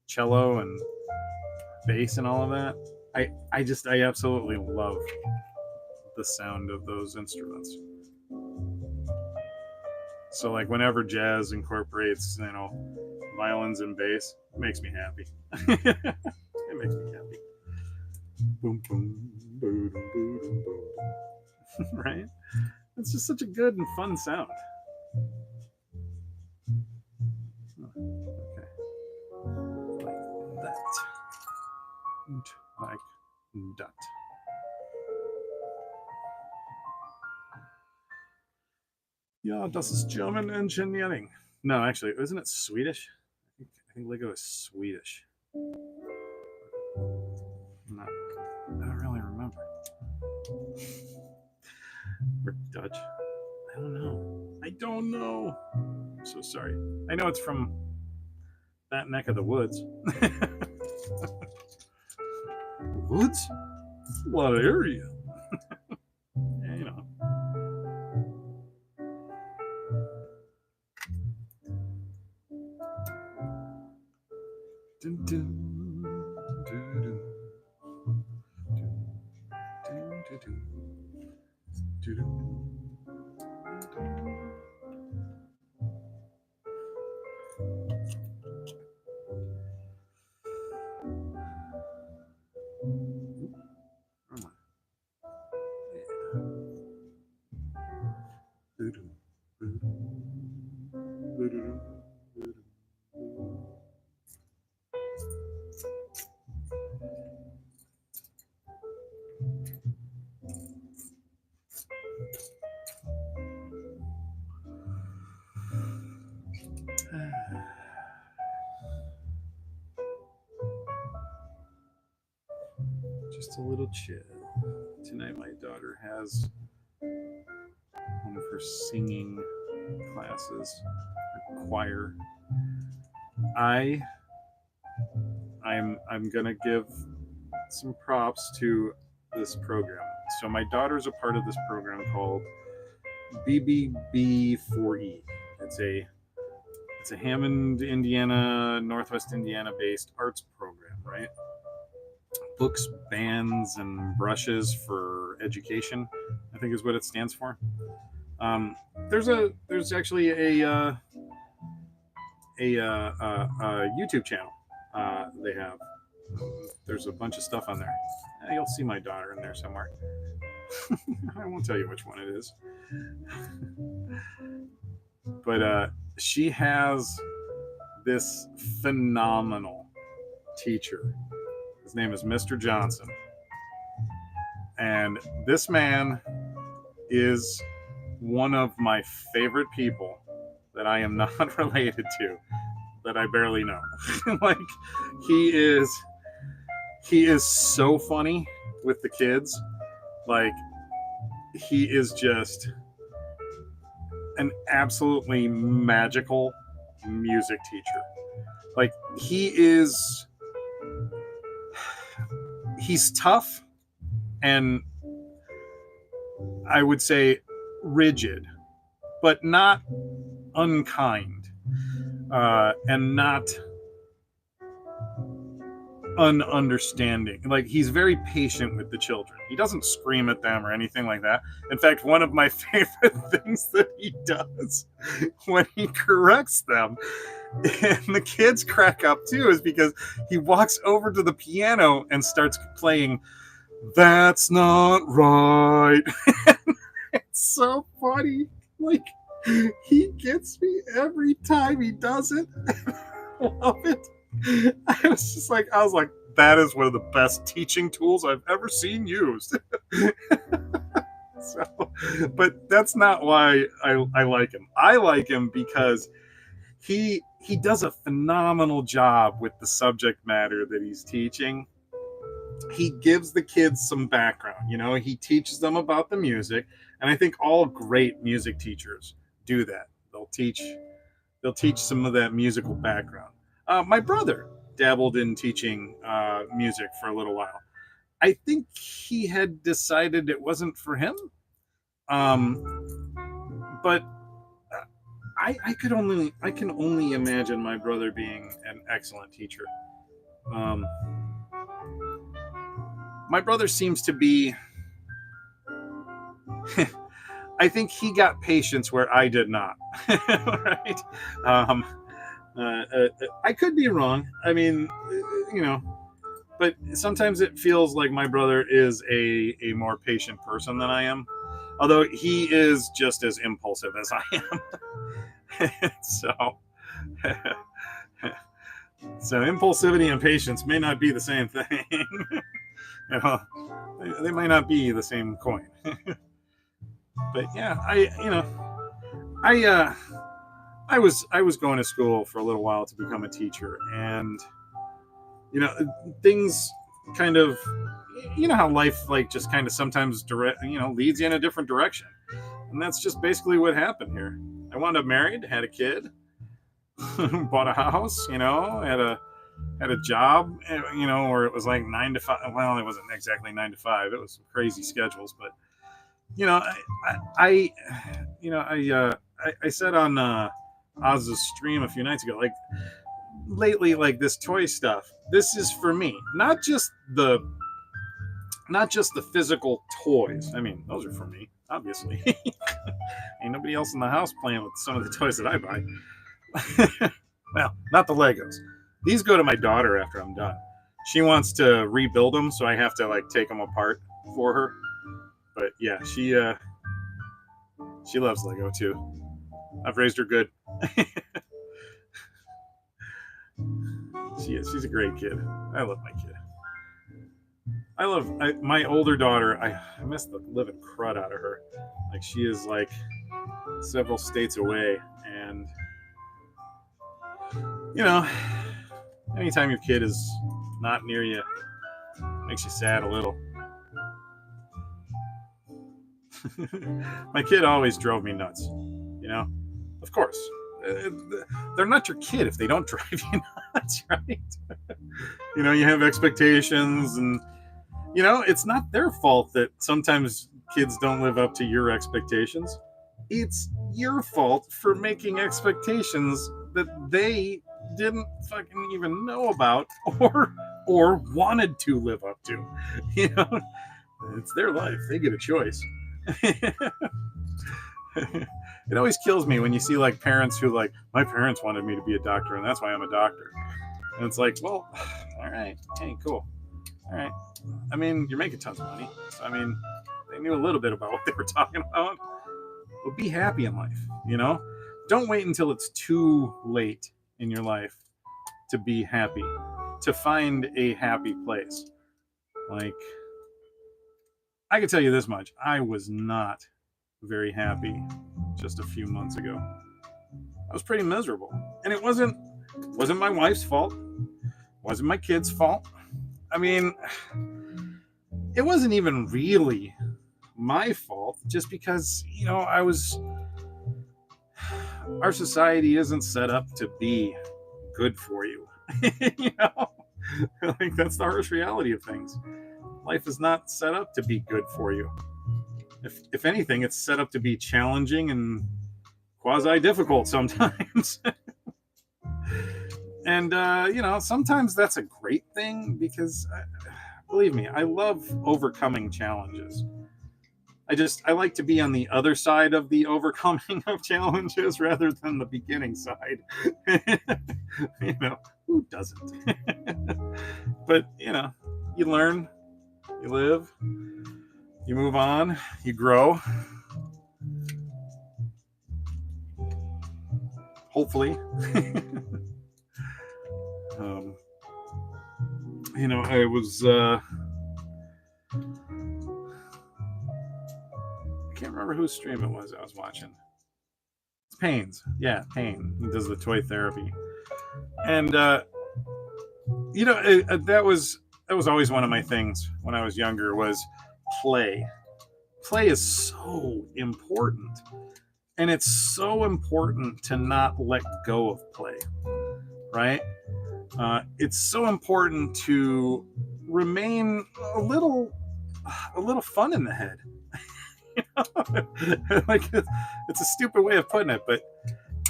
[SPEAKER 1] cello and bass and all of that. I absolutely love the sound of those instruments. So like whenever jazz incorporates, violins and bass, it makes me happy. It makes me happy. Boom, boom, boom, boom, boom, boom. Right? It's just such a good and fun sound. Okay. Like that. And like that. Yeah, das ist German engineering. No, actually, isn't it Swedish? I think Lego is Swedish. No, I don't really remember. Or Dutch. I don't know. I'm so sorry. I know it's from that neck of the woods. Woods? What area? Yeah, Dun, dun, dun, dun. Just a little chill. Tonight my daughter has one of her singing classes, her choir. I'm gonna give some props to this program. So my daughter's a part of this program called BBB4E. It's a Hammond, Indiana, Northwest Indiana based arts program, right? Books, bands, and brushes for education, I think is what it stands for. There's actually a YouTube channel they have. There's a bunch of stuff on there. You'll see my daughter in there somewhere. I won't tell you which one it is. But she has this phenomenal teacher. His name is Mr. Johnson. And this man is one of my favorite people that I am not related to, that I barely know. Like, he is so funny with the kids. Like, he is just an absolutely magical music teacher. Like, he's tough and I would say rigid, but not unkind, and not ununderstanding. Like, he's very patient with the children. He doesn't scream at them or anything like that. In fact, one of my favorite things that he does when he corrects them, and the kids crack up too, is because he walks over to the piano and starts playing "That's Not Right." It's so funny. Like, he gets me every time he does it. I love it. I was like, that is one of the best teaching tools I've ever seen used. But that's not why I like him. I like him because he does a phenomenal job with the subject matter that he's teaching. He gives the kids some background. He teaches them about the music, and I think all great music teachers do that. They'll teach some of that musical background. My brother dabbled in teaching music for a little while. I think he had decided it wasn't for him. But I can only imagine my brother being an excellent teacher. My brother seems to be I think he got patience where I did not. Right? Um, I could be wrong. I mean, you know, but sometimes it feels like my brother is a more patient person than I am. Although he is just as impulsive as I am. So, so impulsivity and patience may not be the same thing. You know, they might not be the same coin. But yeah, I I was going to school for a little while to become a teacher, and you know, things kind of, you know how life like just kind of sometimes direct, you know, leads you in a different direction, and that's just basically what happened here. I wound up married, had a kid, bought a house, you know, had a job, you know, where it was like 9 to 5. Well, it wasn't exactly 9 to 5. It was crazy schedules, but you know, I you know, I said on Oz's stream a few nights ago, like lately, like this toy stuff. This is for me, not just the physical toys. I mean, those are for me, obviously. Ain't nobody else in the house playing with some of the toys that I buy. Well, not the Legos. These go to my daughter after I'm done. She wants to rebuild them, so I have to like take them apart for her. But yeah, she loves Lego too. I've raised her good. She's a great kid. I love my kid. My older daughter. I miss the living crud out of her. Like she is like several states away, and you know, anytime your kid is not near you, makes you sad a little. My kid always drove me nuts, you know. Of course, they're not your kid if they don't drive you nuts, right? You know, you have expectations, and you know, it's not their fault that sometimes kids don't live up to your expectations. It's your fault for making expectations that they didn't fucking even know about or wanted to live up to. You know, it's their life. They get a choice. It always kills me when you see like parents who like, my parents wanted me to be a doctor and that's why I'm a doctor. And it's like, well, all right, hey, cool. All right. I mean, you're making tons of money. So, I mean, they knew a little bit about what they were talking about. But be happy in life, you know? Don't wait until it's too late in your life to be happy, to find a happy place. Like, I can tell you this much. I was not very happy just a few months ago. I was pretty miserable. And it wasn't my wife's fault. Wasn't my kids' fault. I mean, it wasn't even really my fault, just because, you know, our society isn't set up to be good for you. You know, like that's the harsh reality of things. Life is not set up to be good for you. If anything, it's set up to be challenging and quasi difficult sometimes. And you know, sometimes that's a great thing because, believe me, I love overcoming challenges. I like to be on the other side of the overcoming of challenges rather than the beginning side. You know, who doesn't? But, you know, you learn, you live, you move on, you grow. Hopefully. You know, I was I can't remember whose stream it was I was watching. It's Payne's. Yeah, Payne. He does the toy therapy. And you know, that was always one of my things when I was younger was play. Play is so important. And it's so important to not let go of play. Right? It's so important to remain a little fun in the head. You know? Like it's a stupid way of putting it, but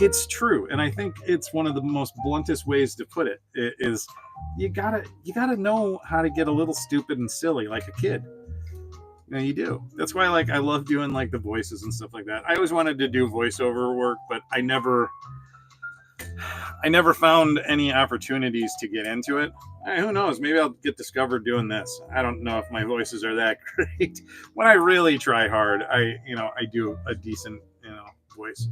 [SPEAKER 1] it's true, and I think it's one of the most bluntest ways to put it. Is you gotta know how to get a little stupid and silly like a kid. Yeah, you do. That's why, like, I love doing like the voices and stuff like that. I always wanted to do voiceover work, but I never found any opportunities to get into it. Who knows? Maybe I'll get discovered doing this. I don't know if my voices are that great. When I really try hard, I do a decent, voice.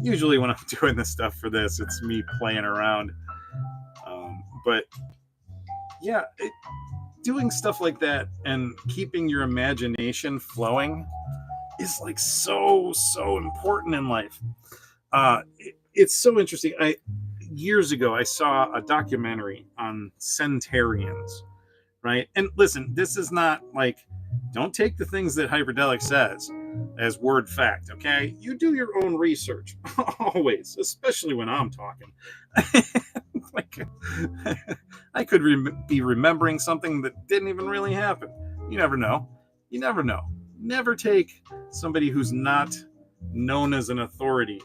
[SPEAKER 1] Usually when I'm doing this stuff for this, it's me playing around. But yeah, doing stuff like that and keeping your imagination flowing is like so important in life. It's so interesting. Years ago I saw a documentary on centarians, right? And listen, this is not like, don't take the things that Hyperdellic says as word fact, okay? You do your own research always, especially when I'm talking. Like, I could be remembering something that didn't even really happen. You never know. You never know. Never take somebody who's not known as an authority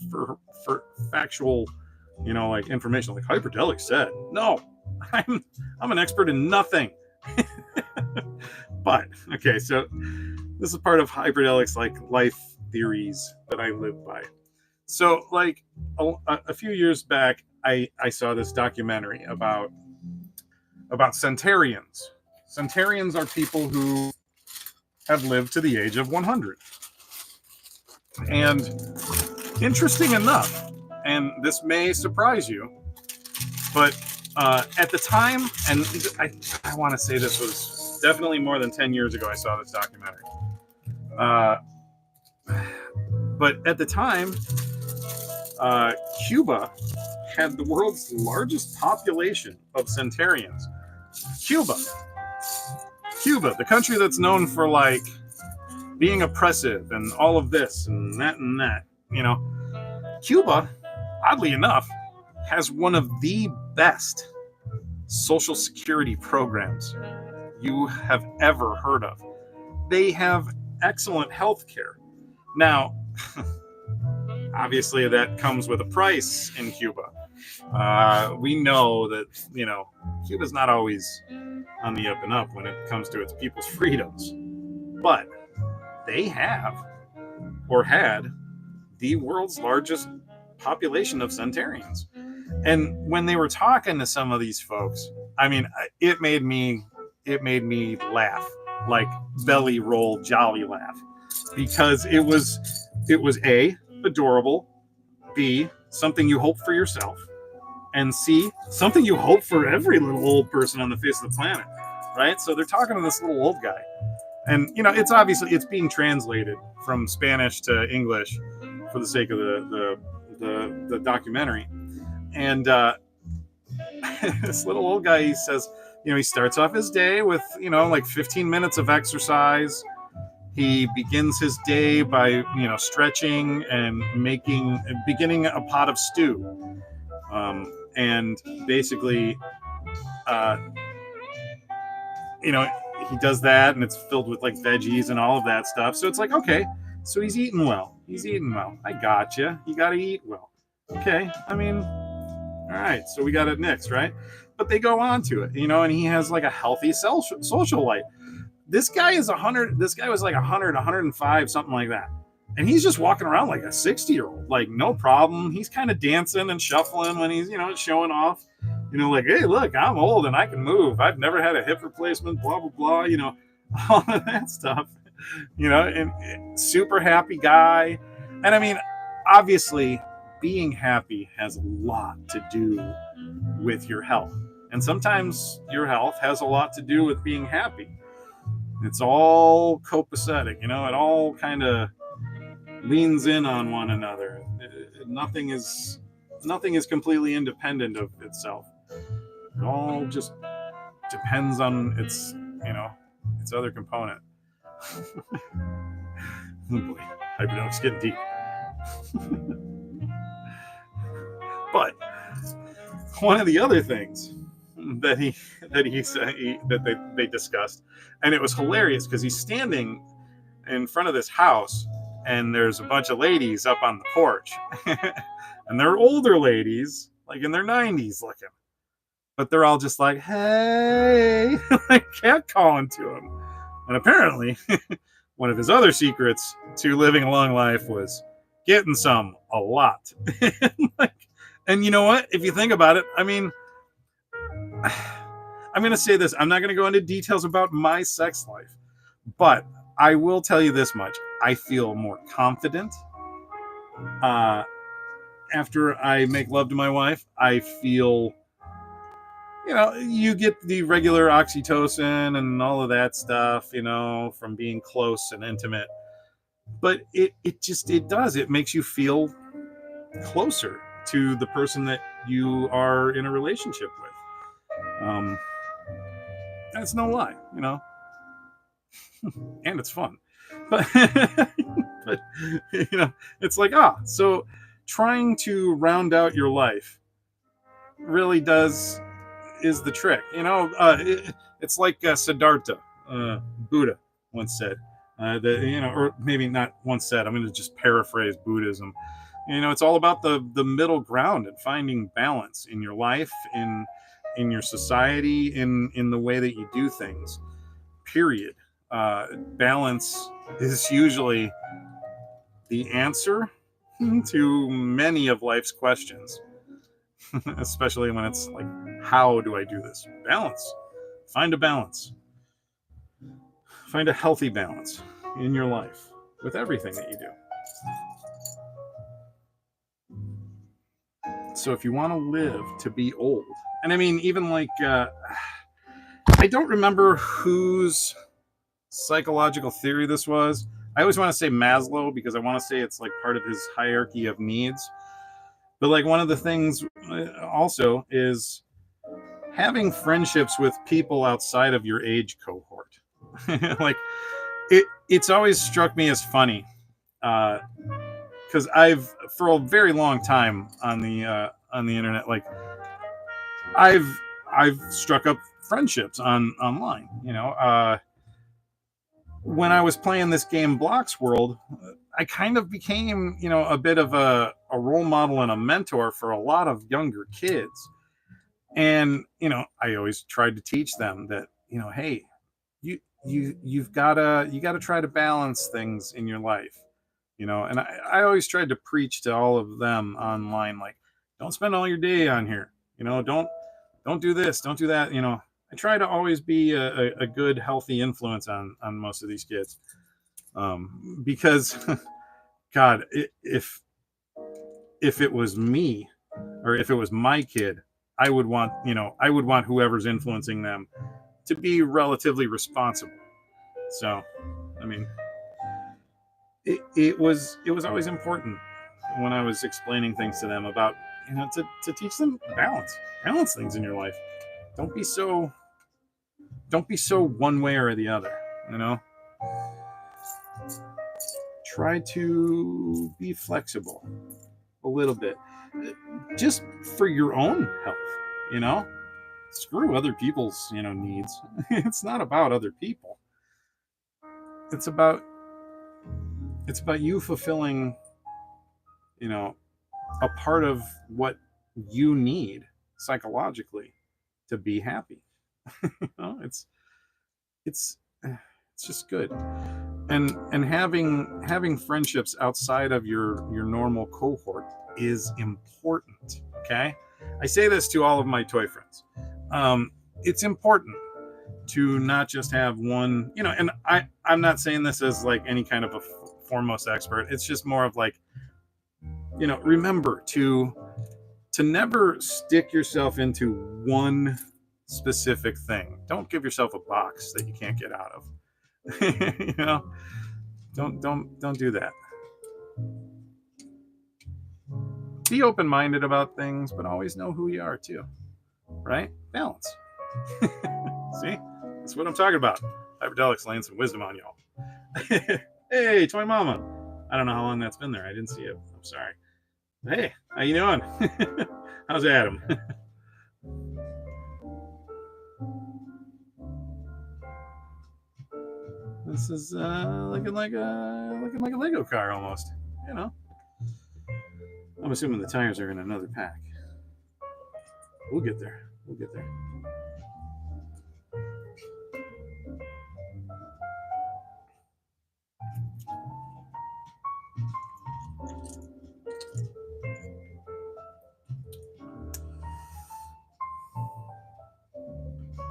[SPEAKER 1] for factual, like information. Like Hyperdellic said, no, I'm an expert in nothing. But okay, so this is part of Hyperdellic's like life theories that I live by. So like a few years back, I saw this documentary about centarians. Centarians are people who have lived to the age of 100. And interesting enough, and this may surprise you, but at the time, and I want to say this was definitely more than 10 years ago I saw this documentary. But at the time, Cuba had the world's largest population of centarians. Cuba, the country that's known for like being oppressive and all of this and that and that, Cuba, oddly enough, has one of the best social security programs you have ever heard of. They have excellent health care. Now, obviously that comes with a price in Cuba. We know that, Cuba's not always on the up and up when it comes to its people's freedoms. But they have, or had, the world's largest population of centarians. And when they were talking to some of these folks, I mean, it made me laugh, like belly roll jolly laugh, because it was A, adorable, B, something you hope for yourself, and C, something you hope for every little old person on the face of the planet, right? So they're talking to this little old guy, and it's being translated from Spanish to English for the sake of the documentary. And this little old guy, he says, he starts off his day with like 15 minutes of exercise. He begins his day by stretching and beginning a pot of stew, and basically he does that, and it's filled with like veggies and all of that stuff. So it's like, okay, so he's eating well. I gotcha. You got to eat well. Okay, I mean, all right, so we got it next, right? But they go on to it, and he has like a healthy social life. This guy is 100. This guy was like 100, 105, something like that. And he's just walking around like a 60-year-old, like no problem. He's kind of dancing and shuffling when he's, showing off, like, hey, look, I'm old and I can move. I've never had a hip replacement, blah, blah, blah, all of that stuff, and super happy guy. And I mean, obviously, being happy has a lot to do with your health. And sometimes your health has a lot to do with being happy. It's all copacetic, it all kind of leans in on one another. Nothing is completely independent of itself. It all just depends on its other component. Oh boy, Hyperdellic's getting deep. But one of the other things that they discussed, and it was hilarious because he's standing in front of this house, and there's a bunch of ladies up on the porch, and they're older ladies, like in their 90s looking. but they're all just like, hey, like catcalling to him. And apparently, one of his other secrets to living a long life was getting some a lot. Like, and you know what? If you think about it, I mean, I'm going to say this. I'm not going to go into details about my sex life, but I will tell you this much. I feel more confident after I make love to my wife. I feel, you get the regular oxytocin and all of that stuff, from being close and intimate. But it does. It makes you feel closer to the person that you are in a relationship with. That's no lie, and it's fun. But, but it's like, so trying to round out your life really is the trick. It's like Siddhartha, Buddha once said. Or maybe not once said. I'm going to just paraphrase Buddhism. It's all about the middle ground and finding balance in your life, in your society, in the way that you do things. Period. Balance is usually the answer to many of life's questions, especially when it's like, how do I do this? Balance. Find a balance. Find a healthy balance in your life with everything that you do. So if you want to live to be old, and I mean, even like, I don't remember whose psychological theory this was. I always want to say Maslow because I want to say it's like part of his hierarchy of needs. But like one of the things also is having friendships with people outside of your age cohort. Like it's always struck me as funny because I've for a very long time on the internet, like I've struck up friendships online. When I was playing this game Blocks World, I kind of became, a bit of a role model and a mentor for a lot of younger kids. And, I always tried to teach them that, hey, you gotta try to balance things in your life, and I always tried to preach to all of them online, like, don't spend all your day on here, don't do this, don't do that, I try to always be a good, healthy influence on most of these kids, because, God, if it was me, or if it was my kid, I would want whoever's influencing them to be relatively responsible. So, I mean, it was always important when I was explaining things to them about to teach them balance things in your life. Don't be so one way or the other, try to be flexible a little bit, just for your own health, screw other people's needs. It's not about other people, it's about you fulfilling a part of what you need psychologically to be happy. It's just good, and having friendships outside of your normal cohort is important. Okay, I say this to all of my toy friends. It's important to not just have one, and I'm not saying this as like any kind of a foremost expert. It's just more of like, remember to never stick yourself into one specific thing. Don't give yourself a box that you can't get out of. Don't do that. Be open-minded about things, but always know who you are too. Right? Balance. See? That's what I'm talking about. Hyperdellic's laying some wisdom on y'all. Hey, Toy Mama. I don't know how long that's been there. I didn't see it. I'm sorry. Hey, how you doing? How's Adam? This is looking like a Lego car almost. I'm assuming the tires are in another pack. We'll get there. We'll get there.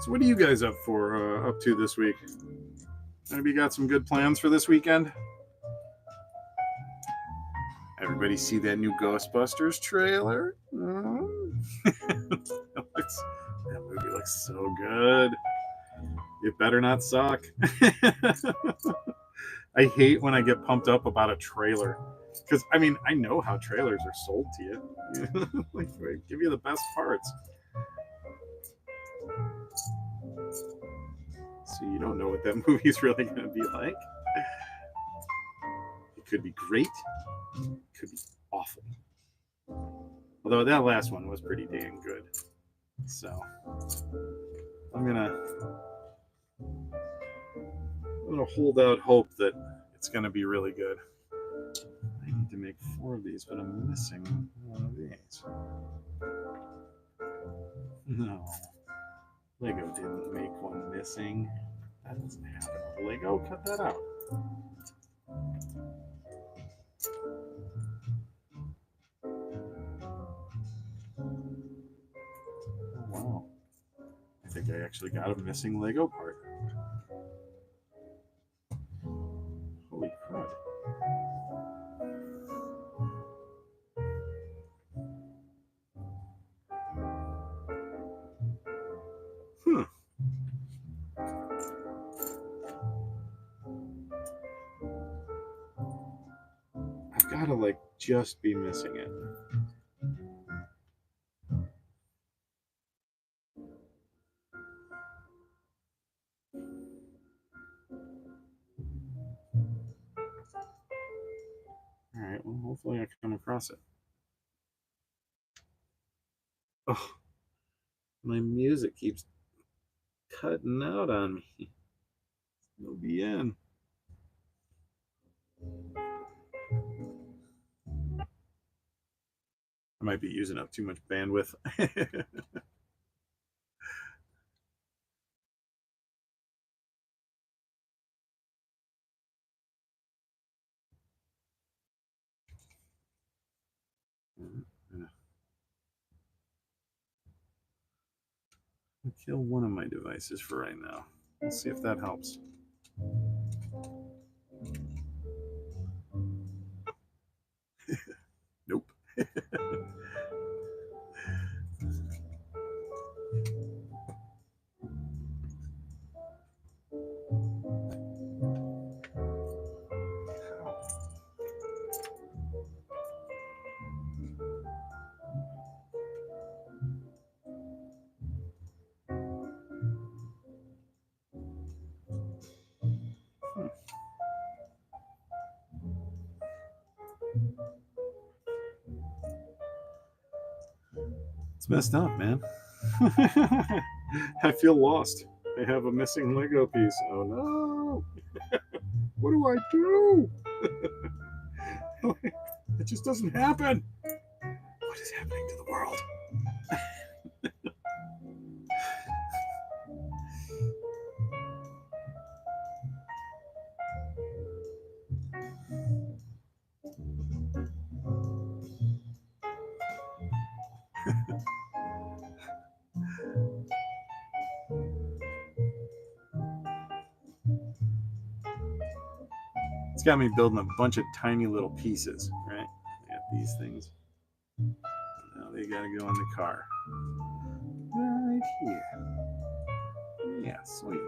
[SPEAKER 1] So what are you guys up to this week? Maybe you got some good plans for this weekend? Everybody see that new Ghostbusters trailer? That movie looks so good. It better not suck. I hate when I get pumped up about a trailer. Because, I mean, I know how trailers are sold to you. Like, they give you the best parts. So you don't know what that movie's really going to be like. It could be great. It could be awful. Although that last one was pretty dang good. So I'm gonna hold out hope that it's gonna be really good. I need to make 4 of these, but I'm missing one of these. No. Lego didn't make one missing. That doesn't happen with Lego. Cut that out. Oh, wow. I think I actually got a missing Lego part. Holy crud. I've got to like just be missing it. All right, well, hopefully I come across it. Oh, my music keeps cutting out on me. It'll be in. I might be using up too much bandwidth. I'll kill one of my devices for right now. Let's see if that helps. Nope. It's messed up, man. I feel lost. I have a missing Lego piece. Oh no! What do I do? It just doesn't happen. What is happening to the world? It's got me building a bunch of tiny little pieces, right? I got these things. Now they gotta go in the car. Right here. Yeah, sweet.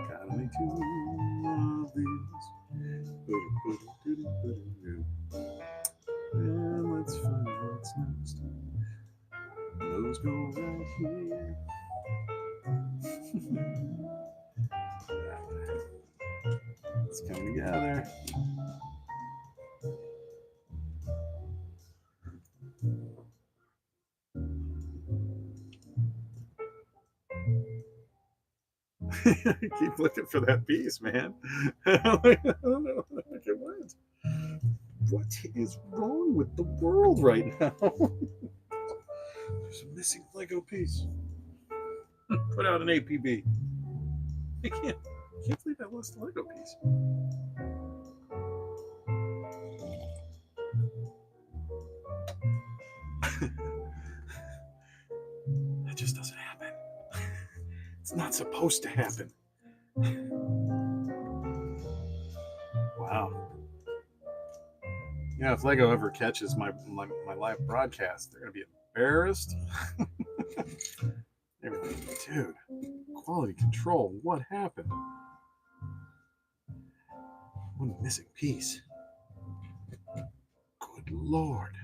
[SPEAKER 1] Gotta make 2 of these. And let's find what's next. Those go right here. It's coming together. Keep looking for that piece, man. I don't know if it went. What is wrong with the world right now? There's a missing Lego piece. Put out an APB. I can't believe I lost a Lego piece. That just doesn't happen. It's not supposed to happen. Wow. Yeah, if Lego ever catches my live broadcast, they're gonna be embarrassed. Dude, quality control. What happened? One missing piece. Good Lord.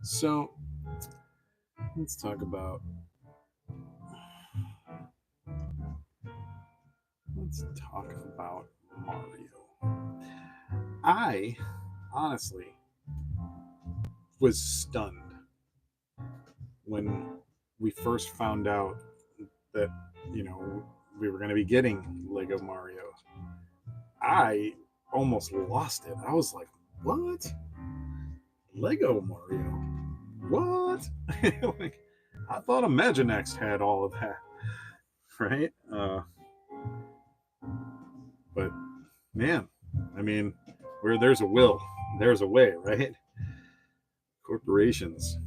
[SPEAKER 1] So, let's talk about Mario. I honestly was stunned when we first found out that, we were going to be getting Lego Mario. I almost lost it. I was like, what? Lego Mario? What? Like, I thought Imaginext had all of that, right? But man, I mean, where there's a will, there's a way, right? Corporations,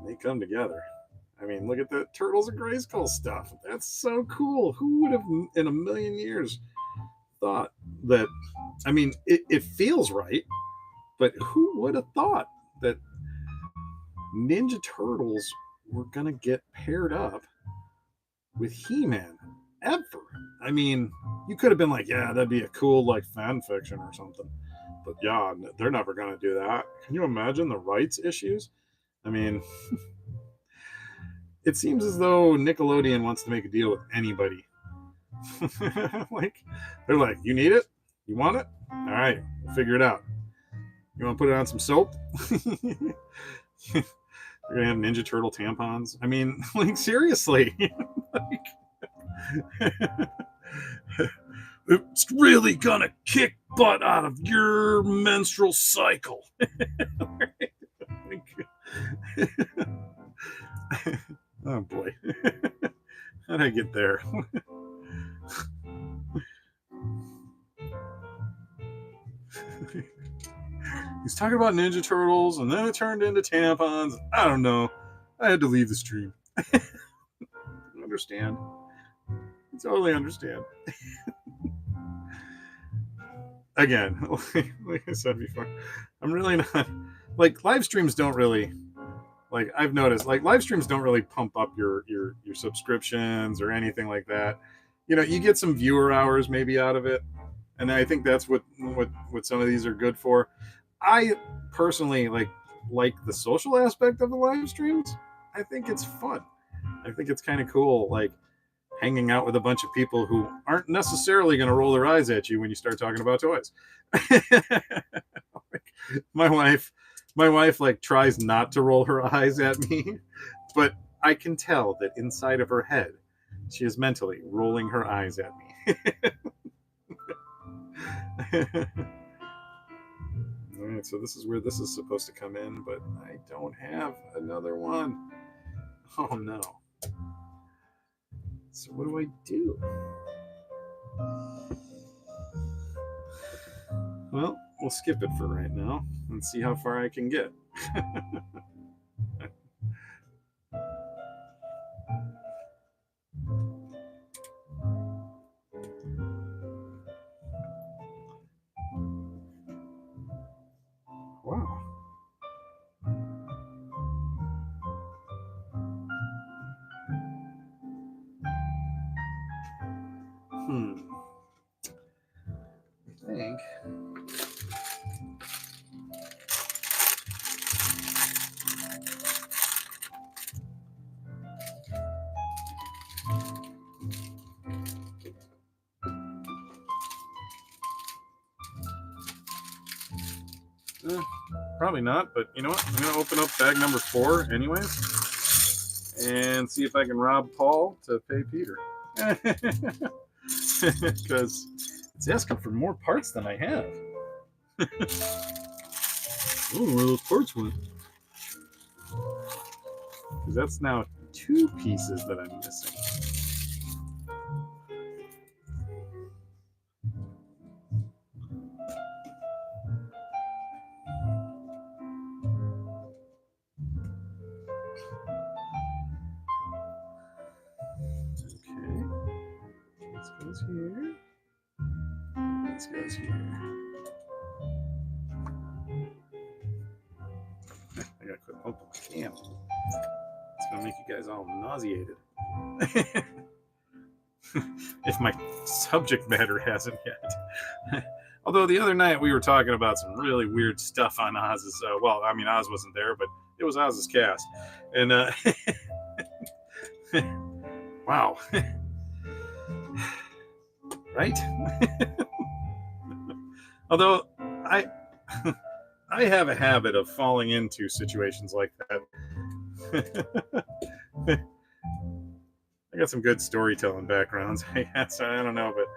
[SPEAKER 1] they come together. I mean, look at the Turtles and Grayskull stuff. That's so cool. Who would have in a million years thought that? I mean, it feels right, but who would have thought that Ninja Turtles were going to get paired up with He-Man ever? I mean, you could have been like, yeah, that'd be a cool like fan fiction or something. But yeah, they're never going to do that. Can you imagine the rights issues? I mean, it seems as though Nickelodeon wants to make a deal with anybody. Like, they're like, you need it? You want it? All right, we'll figure it out. You want to put it on some soap? We're going to have Ninja Turtle tampons. I mean, like, seriously. Like, it's really going to kick butt out of your menstrual cycle. Oh, boy. How'd I get there? He's talking about Ninja Turtles, and then it turned into tampons. I don't know. I had to leave the stream. Understand. I totally understand. Again, like I said before, I'm really not like live streams don't really like I've noticed like live streams don't really pump up your subscriptions or anything like that. You get some viewer hours maybe out of it, and I think that's what some of these are good for. I personally like the social aspect of the live streams. I think it's fun. I think it's kind of cool, like hanging out with a bunch of people who aren't necessarily going to roll their eyes at you when you start talking about toys. my wife like tries not to roll her eyes at me, but I can tell that inside of her head she is mentally rolling her eyes at me. All right, so this is where this is supposed to come in, but I don't have another one. Oh no. So what do I do? Well, we'll skip it for right now and see how far I can get. Wow. I think. Probably not, but you know what? I'm going to open up bag number 4 anyways and see if I can rob Paul to pay Peter. Because it's asking for more parts than I have. Oh, where those parts went. Because that's now 2 pieces that I'm missing. Okay. This goes here. This goes here. I gotta quit pumping my can. It's gonna make you guys all nauseated. If my subject matter hasn't yet. Although the other night we were talking about some really weird stuff on Oz's. Well, I mean, Oz wasn't there, but it was Oz's cast. And, wow. Right? Although I have a habit of falling into situations like that. I got some good storytelling backgrounds. So I don't know, but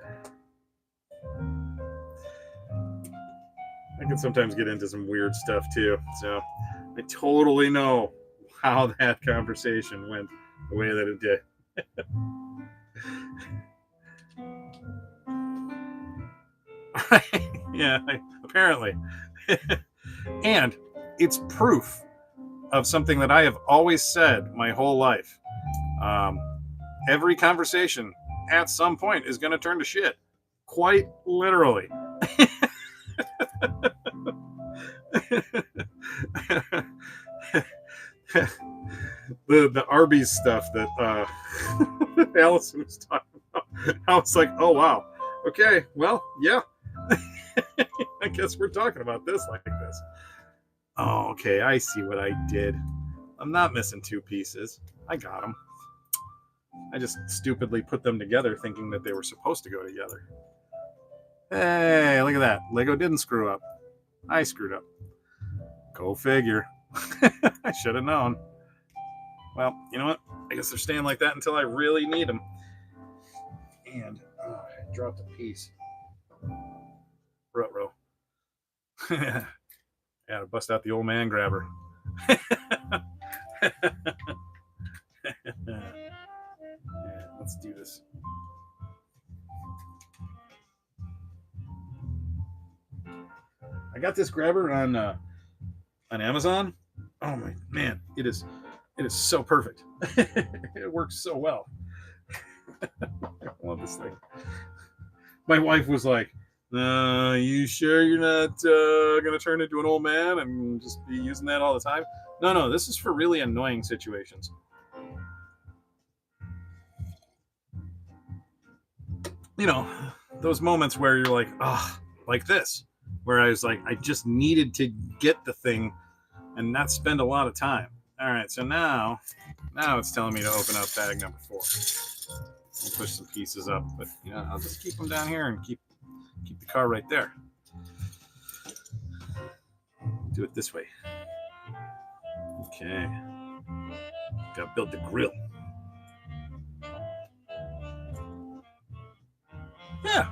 [SPEAKER 1] I can sometimes get into some weird stuff too. So I totally know how that conversation went the way that it did. Yeah, apparently. And it's proof of something that I have always said my whole life. Every conversation at some point is going to turn to shit. Quite literally. The Arby's stuff that Allison was talking about. I was like, oh, wow. Okay, well, yeah. I guess we're talking about this like this. Oh, okay, I see what I did. I'm not missing 2 pieces. I got them. I just stupidly put them together thinking that they were supposed to go together. Hey, look at that. Lego didn't screw up. I screwed up. Go figure. I should have known. Well, you know what? I guess they're staying like that until I really need them. And I dropped a piece. Ruh-roh. Yeah, to bust out the old man grabber. Yeah, let's do this. I got this grabber on Amazon. Oh my man, it is so perfect. It works so well. I love this thing. My wife was like, you sure you're not going to turn into an old man and just be using that all the time? No, this is for really annoying situations. You know, those moments where you're like, oh, like this, where I was like, I just needed to get the thing and not spend a lot of time. All right, so now it's telling me to open up bag number 4. I'll push some pieces up, but you know, I'll just keep them down here and keep the car right there. Do it this way. Okay. Got to build the grill. Yeah.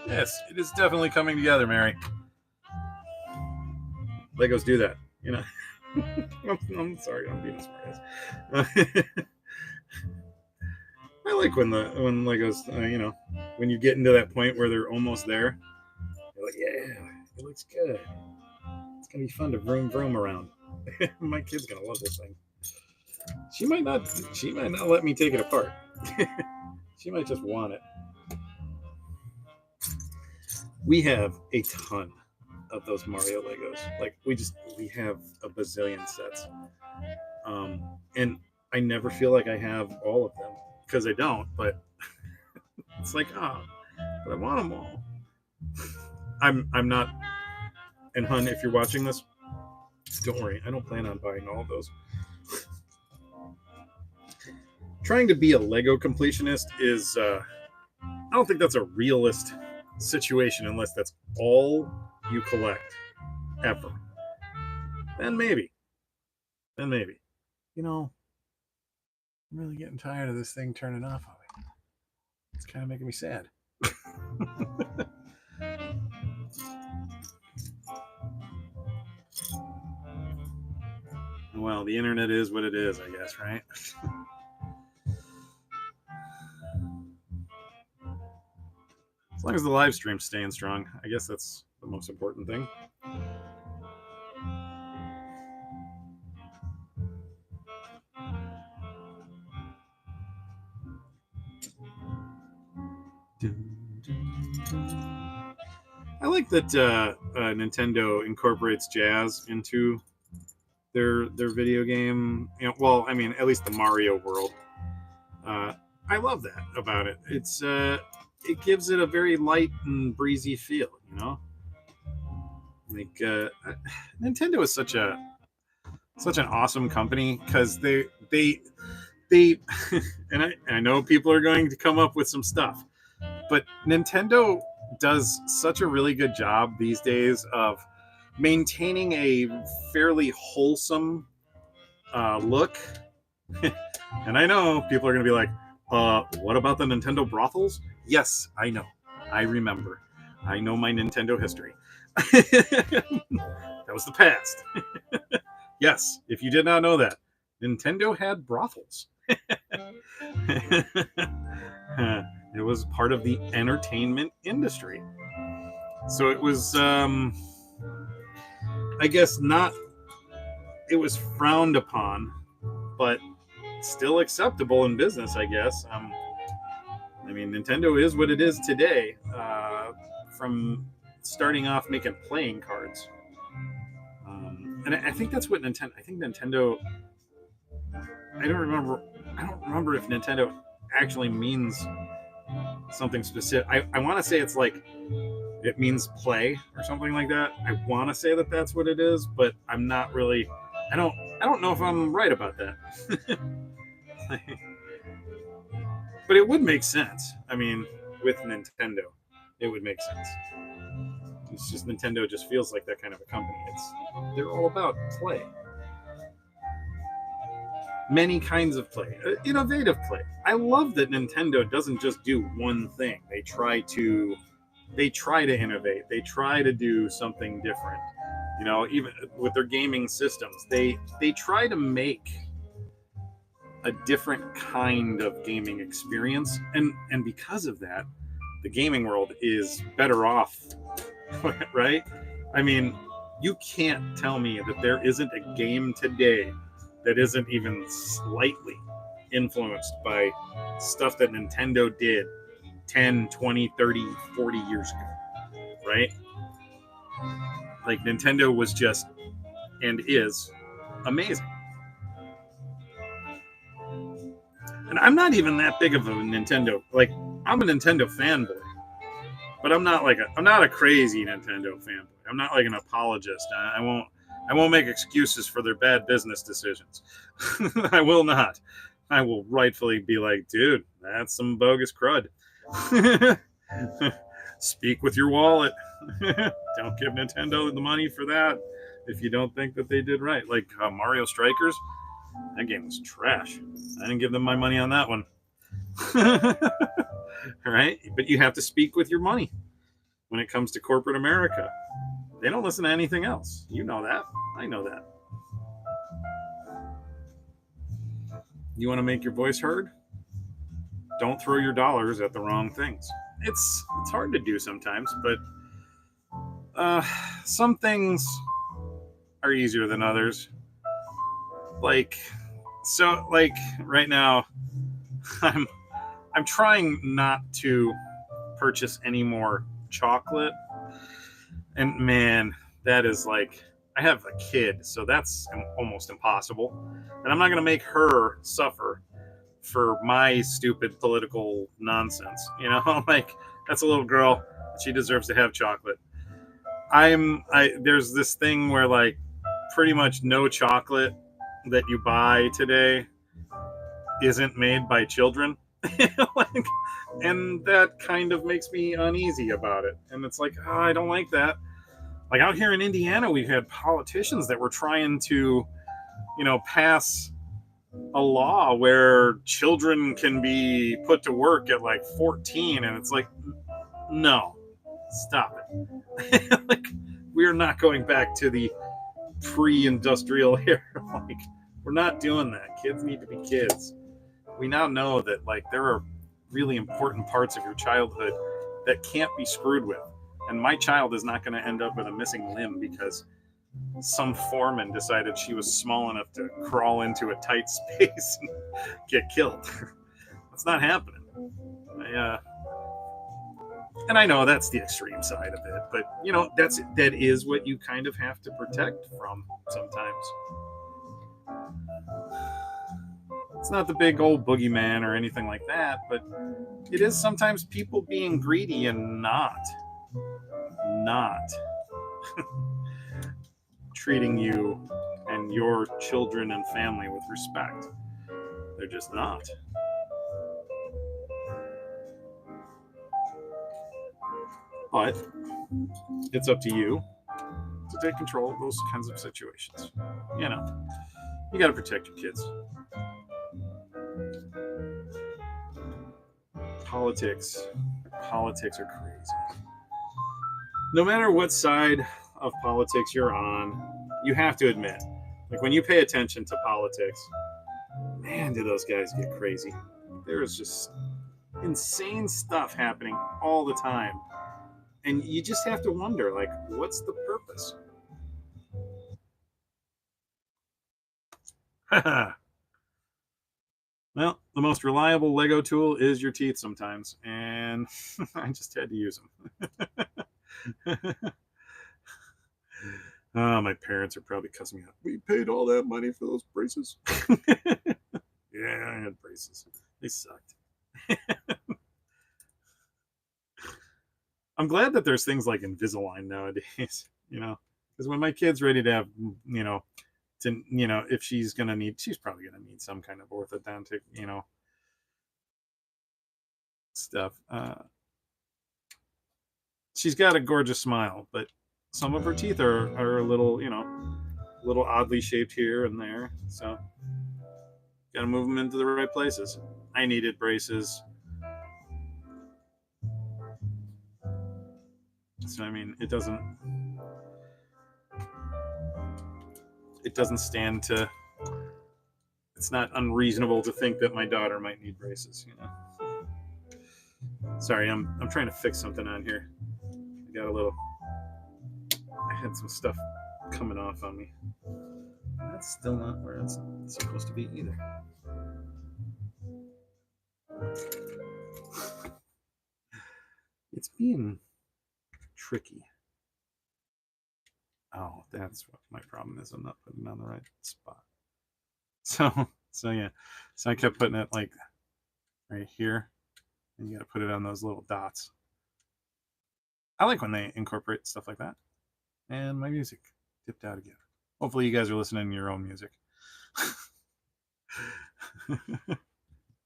[SPEAKER 1] Yes, it is definitely coming together, Mary. Legos do that, you know. I'm sorry, I'm being a smartass. I like when Legos, you know, when you get into that point where they're almost there. You're like, yeah, it looks good. It's gonna be fun to vroom vroom around. My kid's gonna love this thing. She might not let me take it apart. She might just want it. We have a ton of those Mario Legos. Like we have a bazillion sets. And I never feel like I have all of them because I don't, but It's like, oh, but I want them all. I'm not. And hun, if you're watching this, don't worry. I don't plan on buying all of those. Trying to be a Lego completionist is, I don't think that's a realist situation unless that's all you collect ever. Then maybe. You know, I'm really getting tired of this thing turning off on me. It's kind of making me sad. Well, the internet is what it is, I guess, right? As long as the live stream's staying strong, I guess that's the most important thing. I like that Nintendo incorporates jazz into their video game. You know, well, I mean, at least the Mario world. I love that about it. It gives it a very light and breezy feel. You know, like Nintendo is such an awesome company because they and I know people are going to come up with some stuff, but Nintendo does such a really good job these days of maintaining a fairly wholesome look. And I know people are going to be like, what about the Nintendo brothels? Yes, I know. I remember. I know my Nintendo history. That was the past. Yes, if you did not know that, Nintendo had brothels. It was part of the entertainment industry. So it was, I guess not, it was frowned upon, but still acceptable in business, I guess. I mean, Nintendo is what it is today, from starting off making playing cards. And I think that's what Nintendo, I think Nintendo, I don't remember if Nintendo actually means something specific. I want to say it's like it means play or something like that. I want to say that that's what it is, but I'm not really. I don't know if I'm right about that. But it would make sense. I mean, with Nintendo, it would make sense. It's just Nintendo just feels like that kind of a company. They're all about play. Many kinds of play, innovative play. I love that Nintendo doesn't just do one thing. They try to innovate. They try to do something different. You know, even with their gaming systems, they try to make a different kind of gaming experience, and because of that, the gaming world is better off. Right? I mean, you can't tell me that there isn't a game today that isn't even slightly influenced by stuff that Nintendo did 10, 20, 30, 40 years ago, right? Like, Nintendo was just, and is, amazing. And I'm not even that big of a Nintendo, like, I'm a Nintendo fanboy, but I'm not a crazy Nintendo fanboy. I'm not like an apologist. I won't make excuses for their bad business decisions. I will not. I will rightfully be like, dude, that's some bogus crud. Speak with your wallet. Don't give Nintendo the money for that if you don't think that they did right. Like Mario Strikers, that game was trash. I didn't give them my money on that one. Right? But you have to speak with your money when it comes to corporate America. They don't listen to anything else. You know that. I know that. You want to make your voice heard? Don't throw your dollars at the wrong things. It's hard to do sometimes, but some things are easier than others. Like right now, I'm trying not to purchase any more chocolate. And man, that is like, I have a kid, so that's almost impossible. And I'm not going to make her suffer for my stupid political nonsense. Like that's a little girl. She deserves to have chocolate. There's this thing where like pretty much no chocolate that you buy today isn't made by children. Like, and that kind of makes me uneasy about it. And it's like, oh, I don't like that. Like out here in Indiana, we've had politicians that were trying to, pass a law where children can be put to work at like 14. And it's like, no, stop it. Like, we're not going back to the pre-industrial era. Like, we're not doing that. Kids need to be kids. We now know that like there are really important parts of your childhood that can't be screwed with. And my child is not going to end up with a missing limb because some foreman decided she was small enough to crawl into a tight space and get killed. That's not happening. And I know that's the extreme side of it, but that is what you kind of have to protect from sometimes. It's not the big old boogeyman or anything like that, but it is sometimes people being greedy and not treating you and your children and family with respect. They're just not. But it's up to you to take control of those kinds of situations. You got to protect your kids. Politics are crazy. No matter what side of politics you're on, you have to admit, like when you pay attention to politics, man, do those guys get crazy. There is just insane stuff happening all the time. And you just have to wonder, like, what's the purpose? Well, the most reliable Lego tool is your teeth sometimes, and I just had to use them. Oh, my parents are probably cussing me out. We paid all that money for those braces. Yeah, I had braces. They sucked. I'm glad that there's things like Invisalign nowadays, because when my kid's ready to have, if she's probably gonna need some kind of orthodontic, stuff. She's got a gorgeous smile, but some of her teeth are a little, a little oddly shaped here and there. So, got to move them into the right places. I needed braces. So, I mean, it doesn't stand to. It's not unreasonable to think that my daughter might need braces. Sorry, I'm trying to fix something on here. I had some stuff coming off on me. That's still not where it's supposed to be either. It's being tricky. Oh, that's what my problem is. I'm not putting it on the right spot. So yeah. So I kept putting it like right here. And you got to put it on those little dots. I like when they incorporate stuff like that. And my music dipped out again. Hopefully you guys are listening to your own music.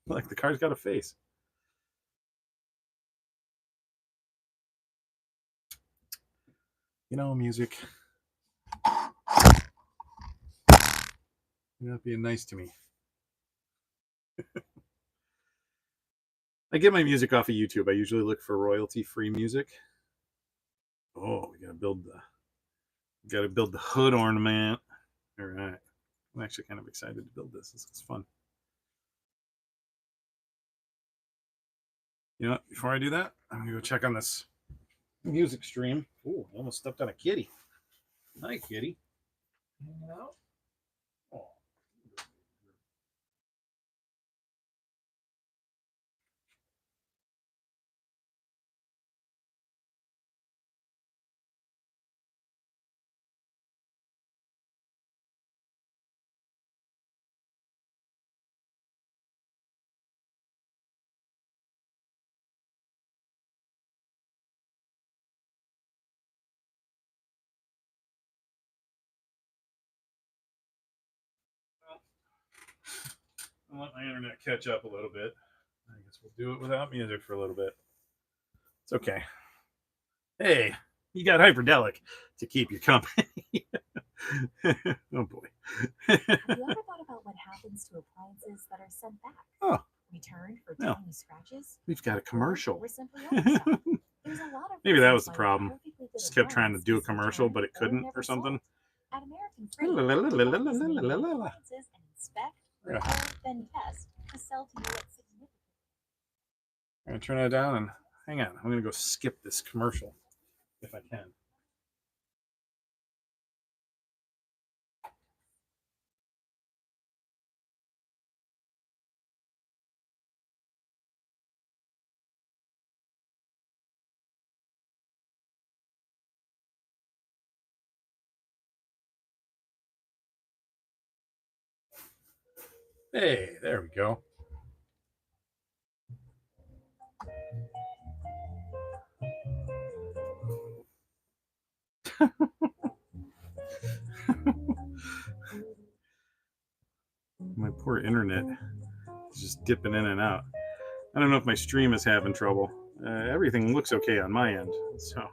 [SPEAKER 1] Like the car's got a face. Music. You're not being nice to me. I get my music off of YouTube. I usually look for royalty-free music. Oh, we gotta build the hood ornament. All right. I'm actually kind of excited to build this. This is fun. You know what? Before I do that, I'm gonna go check on this music stream. Ooh, I almost stepped on a kitty. Hi, kitty. Hanging out. I'll let my internet catch up a little bit. I guess we'll do it without music for a little bit. It's okay. Hey, you got Hyperdellic to keep you company. Oh boy.
[SPEAKER 2] Have you ever thought about what happens to appliances that are sent back?
[SPEAKER 1] Oh.
[SPEAKER 2] Returned for
[SPEAKER 1] No.
[SPEAKER 2] tiny scratches?
[SPEAKER 1] We've got a commercial.
[SPEAKER 2] Or simply overstocked? There's a lot of
[SPEAKER 1] Maybe that was
[SPEAKER 2] reasons
[SPEAKER 1] the
[SPEAKER 2] why
[SPEAKER 1] problem.
[SPEAKER 2] perfectly good
[SPEAKER 1] Just kept trying to do a
[SPEAKER 2] appliances
[SPEAKER 1] commercial, but it
[SPEAKER 2] return or
[SPEAKER 1] couldn't
[SPEAKER 2] never
[SPEAKER 1] or something.
[SPEAKER 2] sold. At American Freight, we always make appliances and inspect, repair, then test to sell to you at significant.
[SPEAKER 1] I'm going to turn that down and hang on. I'm going to go skip this commercial if I can. Hey, there we go. My poor internet is just dipping in and out. I don't know if my stream is having trouble. Everything looks okay on my end, so.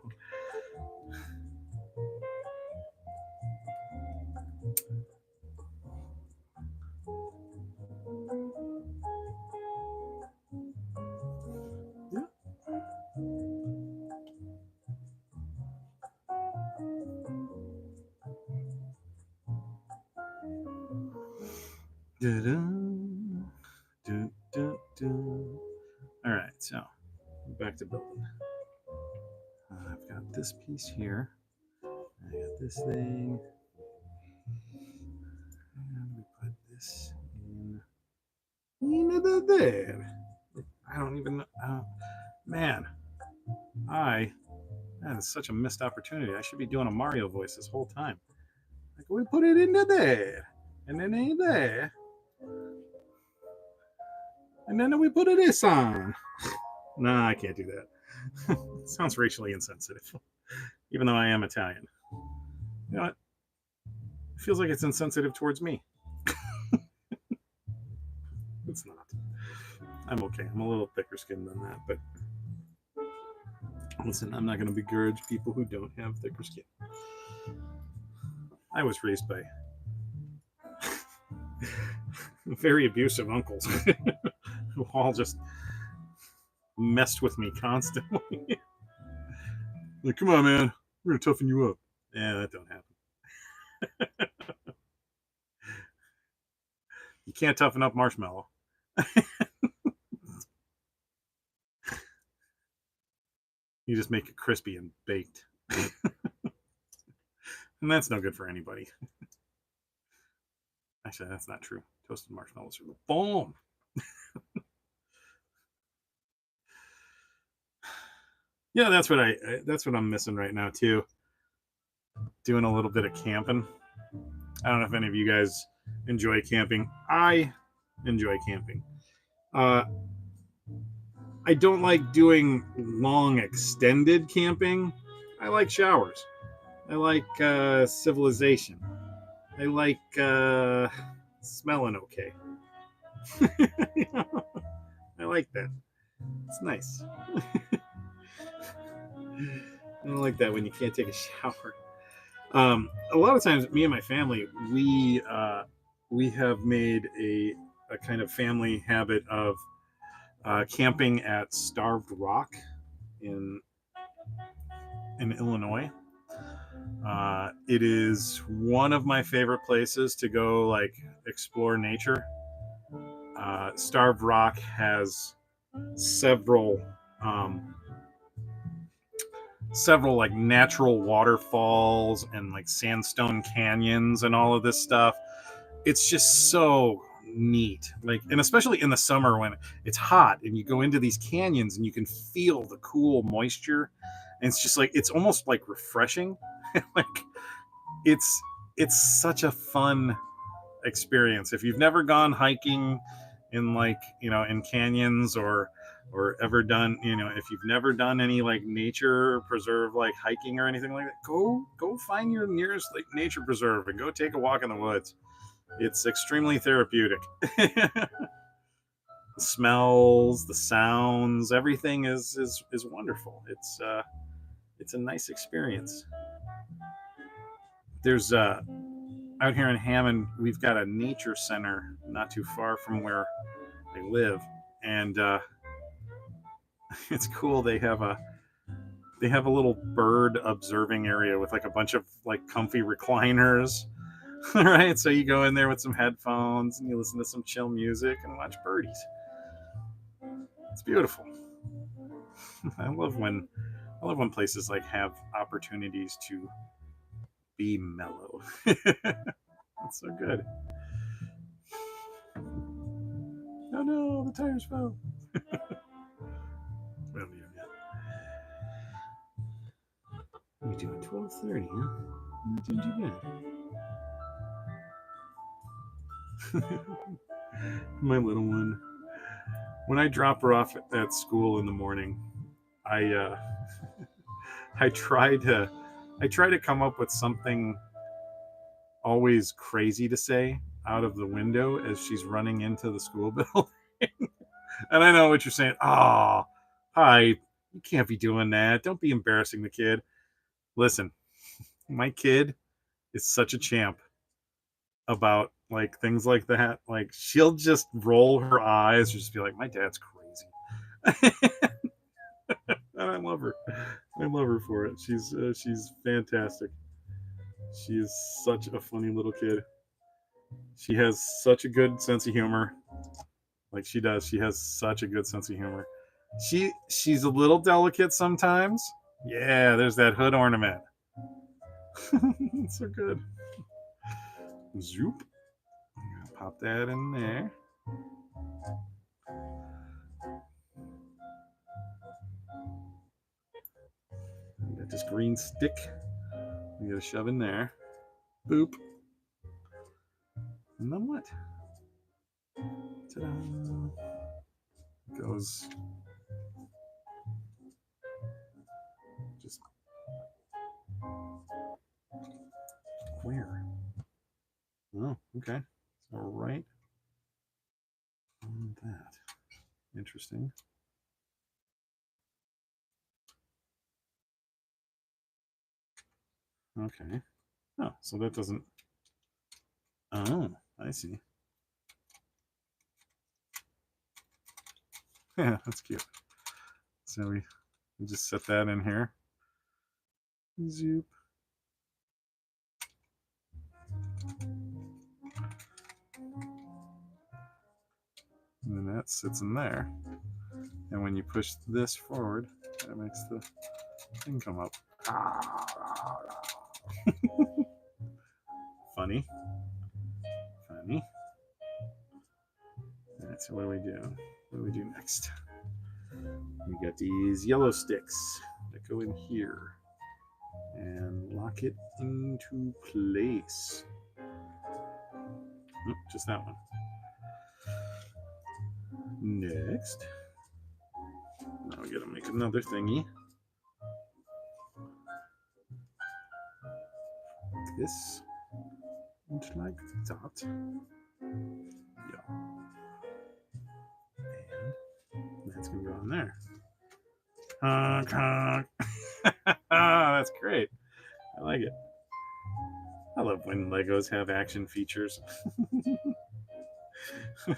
[SPEAKER 1] All right, so back to building. I've got this piece here. I got this thing. And we put this in there. I don't even know. Man, that is such a missed opportunity. I should be doing a Mario voice this whole time. Like, we put it into there, and then in there, and then we put this on. Nah, I can't do that. It sounds racially insensitive, even though I am Italian. You know what? It feels like it's insensitive towards me. It's not. I'm okay. I'm a little thicker skinned than that, but listen, I'm not going to begrudge people who don't have thicker skin. I was raised by very abusive uncles who all just messed with me constantly. Like, come on, man, we're going to toughen you up. Yeah, that don't happen. You can't toughen up marshmallow. You just make it crispy and baked. And that's no good for anybody. Actually, that's not true. Toasted marshmallows are the bomb. Yeah, that's what I'm missing right now too. Doing a little bit of camping. I don't know if any of you guys enjoy camping. I enjoy camping. I don't like doing long, extended camping. I like showers. I like civilization. I like smelling okay. You know? I like that. It's nice. I don't like that when you can't take a shower. A lot of times, me and my family, we have made a kind of family habit of camping at Starved Rock in Illinois. It is one of my favorite places to go, like, explore nature. Starved Rock has several like natural waterfalls and like sandstone canyons and all of this stuff. It's just so neat, like, and especially in the summer when it's hot and you go into these canyons and you can feel the cool moisture, and it's just like, it's almost like refreshing. Like, it's such a fun experience. If you've never gone hiking in, like, you know, in canyons, or ever done, you know, if you've never done any like nature preserve, like hiking or anything like that, go find your nearest like nature preserve and go take a walk in the woods. It's extremely therapeutic. The smells, the sounds, everything is wonderful. It's a nice experience. There's out here in Hammond, we've got a nature center not too far from where I live, and it's cool. They have a little bird observing area with like a bunch of like comfy recliners. Right, so you go in there with some headphones and you listen to some chill music and watch birdies. It's beautiful. I love when places like have opportunities to be mellow. It's so good. Oh no, the tires fell. Well, yeah. We do it 12:30, huh? Not doing too bad. My little one. When I drop her off at school in the morning, I I try to come up with something always crazy to say out of the window as she's running into the school building. And I know what you're saying. Oh, hi, you can't be doing that. Don't be embarrassing the kid. Listen, my kid is such a champ about like things like that. Like she'll just roll her eyes, or just be like, "My dad's crazy," and I love her. I love her for it. She's fantastic. She is such a funny little kid. She has such a good sense of humor. Like she does. She has such a good sense of humor. She's a little delicate sometimes. Yeah, there's that hood ornament. It's so good. Zoop. Pop that in there. We got this green stick. We gotta shove in there. Boop. And then what? Ta-da. Goes just where? Oh, okay. So right on that. Interesting. Okay. Oh, so that doesn't. Oh, I see. Yeah, that's cute. So we just set that in here. Zoop. And then that sits in there. And when you push this forward, that makes the thing come up. Funny. Funny. All right, so what do we do? What do we do next? We got these yellow sticks that go in here and lock it into place. Oh, just that one. Next, now we gotta make another thingy. Like this, and like that. Yeah. And that's gonna go in there. Honk, honk. That's great. I like it. I love when Legos have action features.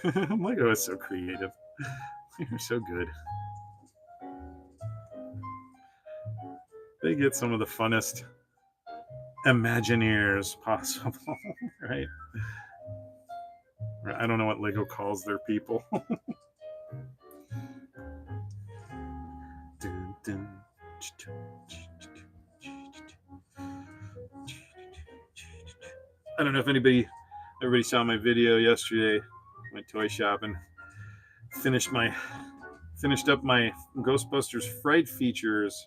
[SPEAKER 1] Lego is so creative. They're so good. They get some of the funnest Imagineers possible, right? I don't know what Lego calls their people. I don't know if everybody saw my video yesterday. Went toy shopping. Finished up my Ghostbusters Fright Features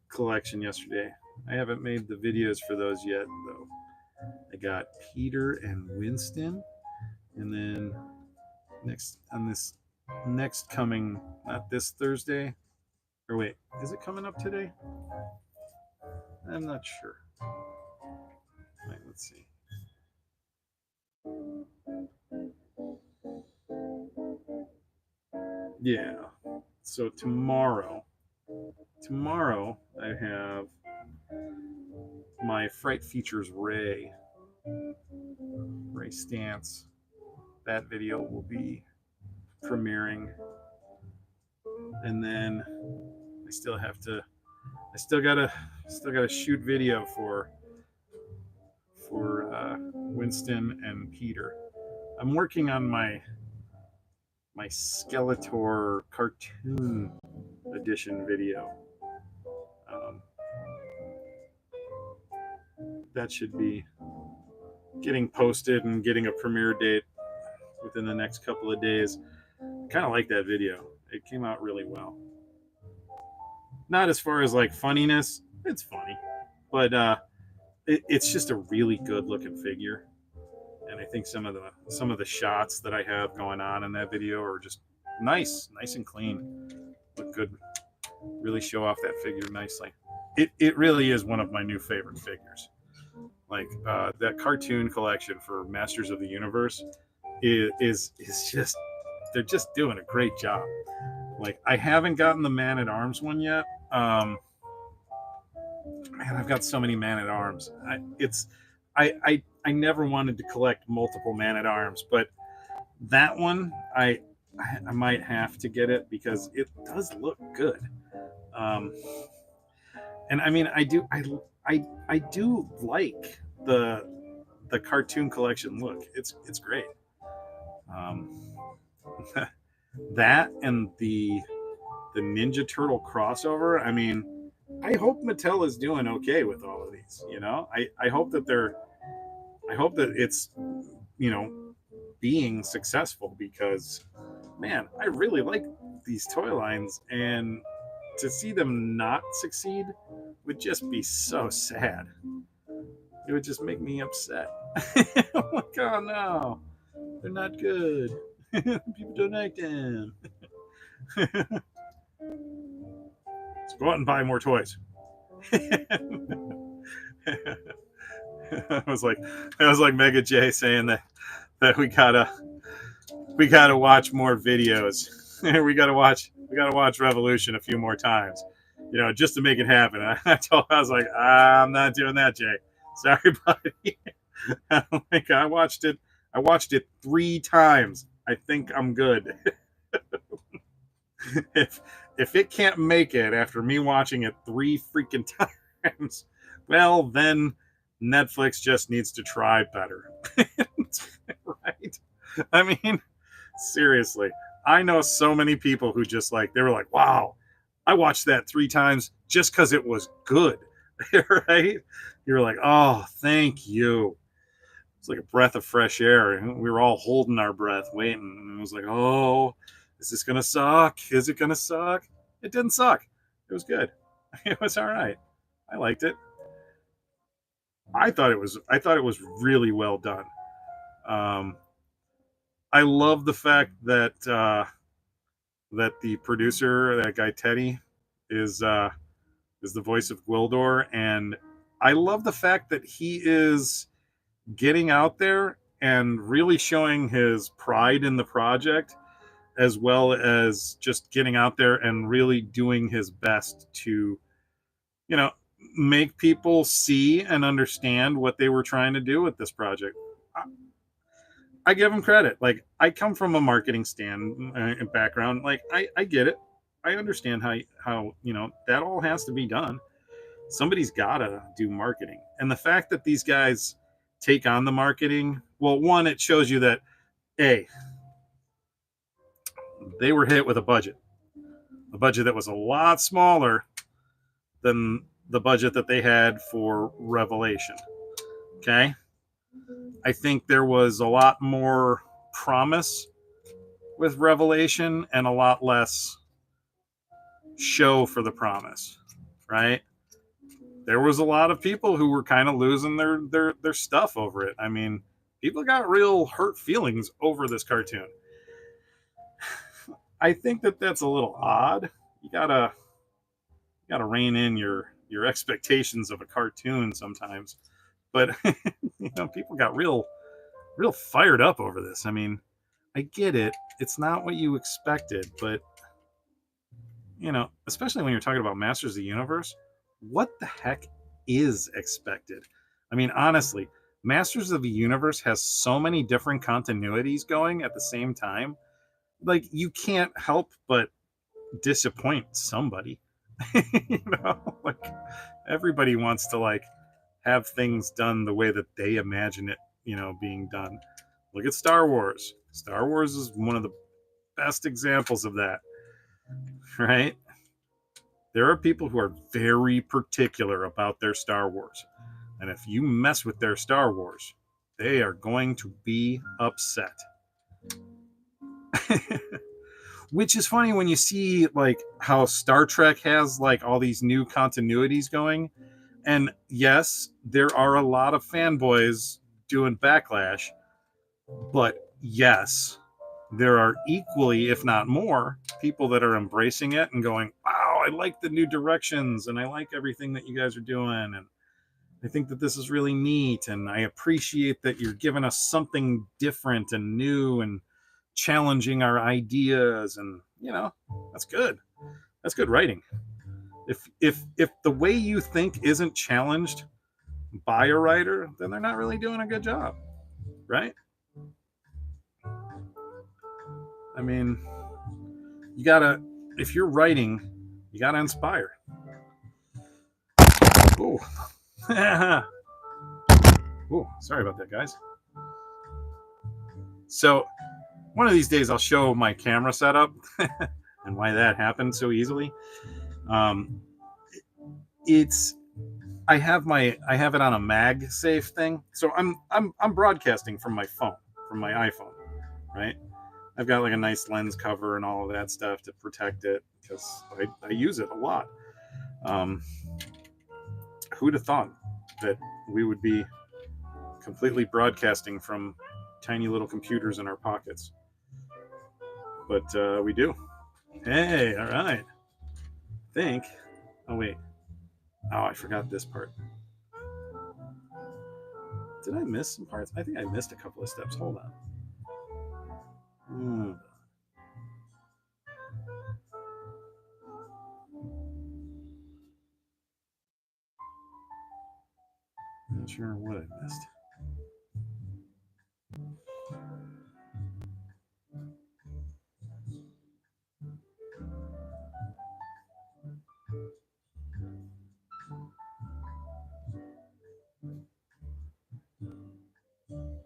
[SPEAKER 1] collection yesterday. I haven't made the videos for those yet, though. I got Peter and Winston, and then next coming, not this Thursday, or wait, is it coming up today? I'm not sure. Wait, let's see. yeah. So tomorrow I have my Fright Features Ray Stance. That video will be premiering, and then I still gotta shoot video for Winston and Peter. I'm working on my Skeletor cartoon edition video. Um, that should be getting posted and getting a premiere date within the next couple of days. Kind of like that video. It came out really well. Not as far as like funniness, it's funny, but it's just a really good looking figure. And I think some of the shots that I have going on in that video are just nice and clean. Look good. Really show off that figure nicely. It really is one of my new favorite figures. Like that cartoon collection for Masters of the Universe is just, they're just doing a great job. Like I haven't gotten the Man at Arms one yet. Man, I've got so many Man at Arms. I never wanted to collect multiple Man at Arms, but that one I might have to get it because it does look good. And I mean, I do like the cartoon collection look. It's great. That and the Ninja Turtle crossover. I mean, I hope Mattel is doing okay with all of these. You know, I hope that it's, you know, being successful, because man, I really like these toy lines, and to see them not succeed would just be so sad. It would just make me upset. I'm like, oh no, they're not good. People don't like them. Let's go out and buy more toys. That was like Mega J saying that we gotta watch more videos. we gotta watch Revolution a few more times, you know, just to make it happen. I was like, I'm not doing that, Jay. Sorry, buddy. Like I watched it 3 times. I think I'm good. if it can't make it after me watching it 3 freaking times, well then Netflix just needs to try better. Right? I mean, seriously, I know so many people who just like, they were like, wow, I watched that 3 times just because it was good. Right? You're like, oh, thank you. It's like a breath of fresh air. We were all holding our breath, waiting. And it was like, oh, is this gonna suck? Is it gonna suck? It didn't suck. It was good. It was all right. I liked it. I thought it was really well done. I love the fact that that the producer, that guy Teddy, is the voice of Gwildor, and I love the fact that he is getting out there and really showing his pride in the project, as well as just getting out there and really doing his best to, you know, make people see and understand what they were trying to do with this project. I give him credit. Like, I come from a marketing background. Like, I get it. I understand how you know that all has to be done. Somebody's gotta do marketing, and the fact that these guys take on the marketing, well, one, it shows you that A, they were hit with a budget that was a lot smaller than the budget that they had for Revelation. Okay, I think there was a lot more promise with Revelation and a lot less show for the promise, right? There was a lot of people who were kind of losing their stuff over it. I mean, people got real hurt feelings over this cartoon. I think that that's a little odd. You gotta rein in your expectations of a cartoon sometimes. But you know, people got real fired up over this. I mean, I get it. It's not what you expected, but you know, especially when you're talking about Masters of the Universe, what the heck is expected? I mean, honestly, Masters of the Universe has so many different continuities going at the same time. Like, you can't help but disappoint somebody. You know, like, everybody wants to, like, have things done the way that they imagine it, you know, being done. Look at Star Wars. Star Wars is one of the best examples of that, right? There are people who are very particular about their Star Wars. And if you mess with their Star Wars, they are going to be upset. Which is funny when you see like how Star Trek has like all these new continuities going. And yes, there are a lot of fanboys doing backlash, but yes, there are equally, if not more, people that are embracing it and going, wow, I like the new directions and I like everything that you guys are doing. And I think that this is really neat. And I appreciate that you're giving us something different and new and challenging our ideas. And, you know, that's good. That's good writing. If the way you think isn't challenged by a writer, then they're not really doing a good job, right? I mean, you gotta, if you're writing, you gotta inspire. Oh, oh, sorry about that, guys. So, one of these days, I'll show my camera setup and why that happened so easily. Um, it's I have it on a MagSafe thing, so I'm broadcasting from my phone, from my iPhone, right? I've got like a nice lens cover and all of that stuff to protect it because I use it a lot. Um, who'd have thought that we would be completely broadcasting from tiny little computers in our pockets? But we do. Hey, all right. Think. Oh wait. Oh, I forgot this part. Did I miss some parts? I think I missed a couple of steps. Hold on. Not sure what I missed.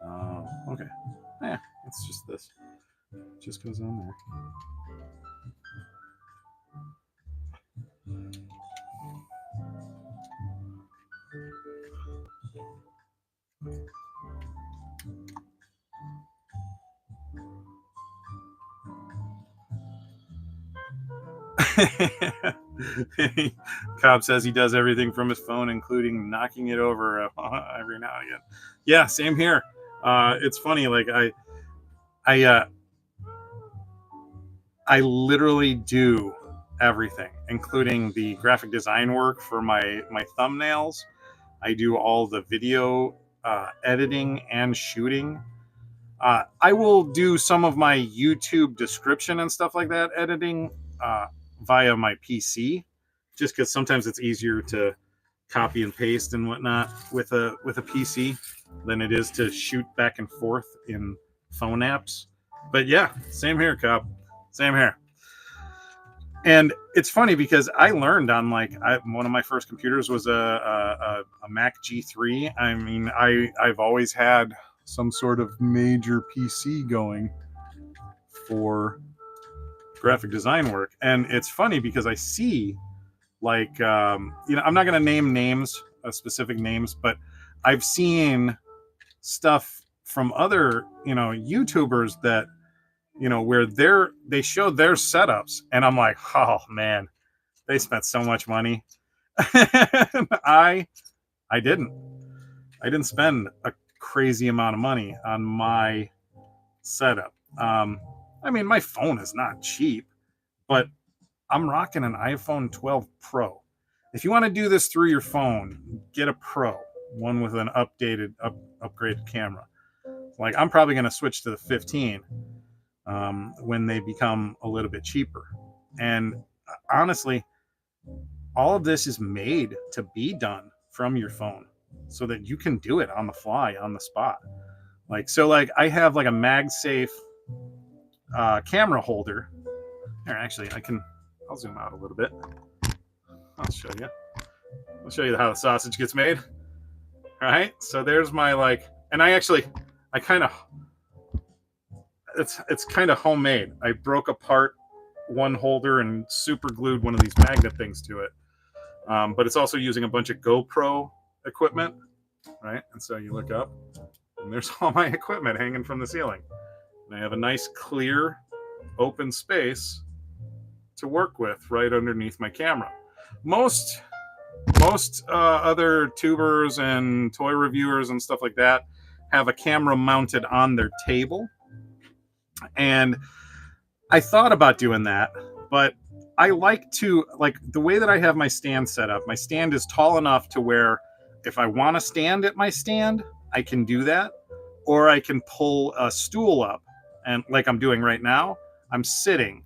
[SPEAKER 1] Oh, okay. Yeah, it's just this. It just goes on there. Cobb says he does everything from his phone, including knocking it over every now and again. Yeah, same here. It's funny. Like I, I literally do everything, including the graphic design work for my thumbnails. I do all the video editing and shooting. I will do some of my YouTube description and stuff like that editing via my PC, just because sometimes it's easier to copy and paste and whatnot with a PC than it is to shoot back and forth in phone apps. But yeah, same here, Cobb. Same here. And it's funny because I learned on one of my first computers was a Mac G3. I mean, I've always had some sort of major PC going for graphic design work, and it's funny because I see I'm not going to name names, specific names, but I've seen stuff from other YouTubers that where they showed their setups, and I'm like, oh man, they spent so much money. I didn't spend a crazy amount of money on my setup. I mean, my phone is not cheap, but I'm rocking an iPhone 12 Pro. If you want to do this through your phone, get a Pro, one with an upgraded camera. Like, I'm probably going to switch to the 15 when they become a little bit cheaper. And honestly, all of this is made to be done from your phone so that you can do it on the fly, on the spot. Like, so like I have like a MagSafe camera holder. Here, actually, I'll zoom out a little bit. I'll show you. I'll show you how the sausage gets made. All right. So there's my and I kind of, it's kind of homemade. I broke apart one holder and super glued one of these magnet things to it. But it's also using a bunch of GoPro equipment, right? And so you look up, and there's all my equipment hanging from the ceiling. And I have a nice, clear, open space to work with right underneath my camera. Most other tubers and toy reviewers and stuff like that have a camera mounted on their table. And I thought about doing that, but I like the way that I have my stand set up. My stand is tall enough to where if I want to stand at my stand, I can do that, or I can pull a stool up, and like I'm doing right now, I'm sitting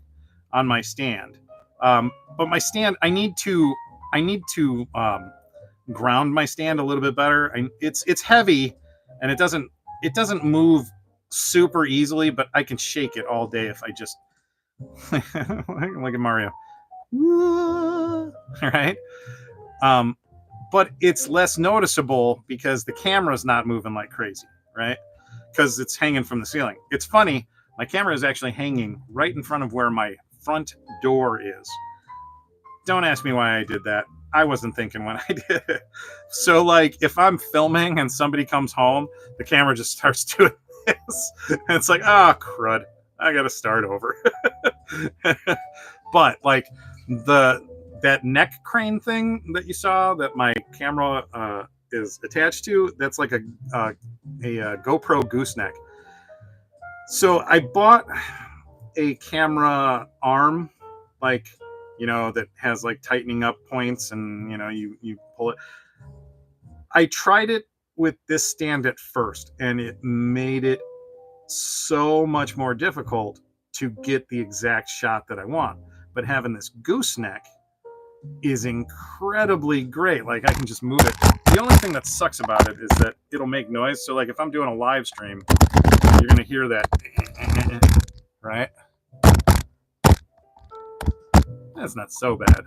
[SPEAKER 1] on my stand. But my stand, I need to ground my stand a little bit better. It's heavy, and it doesn't move super easily, but I can shake it all day if I just like at Mario. All right. But it's less noticeable because the camera's not moving like crazy, right? Because it's hanging from the ceiling. It's funny, my camera is actually hanging right in front of where my front door is. Don't ask me why I did that. I wasn't thinking when I did it. So like if I'm filming and somebody comes home, the camera just starts doing this. And it's like, oh crud, I gotta start over. But like that neck crane thing that you saw that my camera is attached to, that's like a GoPro gooseneck. So I bought a camera arm, that has like tightening up points, and you pull it. I tried it with this stand at first, and it made it so much more difficult to get the exact shot that I want. But having this gooseneck is incredibly great. Like I can just move it. The only thing that sucks about it is that it'll make noise. So like if I'm doing a live stream, you're gonna hear that, right? That's not so bad.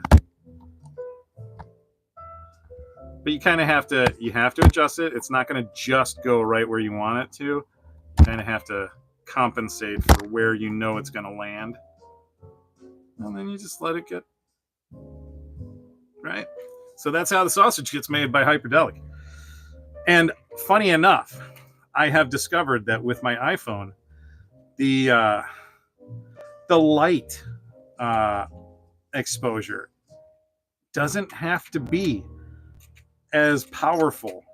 [SPEAKER 1] But you kind of have to adjust it. It's not going to just go right where you want it to. You kind of have to compensate for where you know it's going to land. And then you just let it get right. So that's how the sausage gets made by Hyperdellic. And funny enough, I have discovered that with my iPhone, the light exposure doesn't have to be as powerful.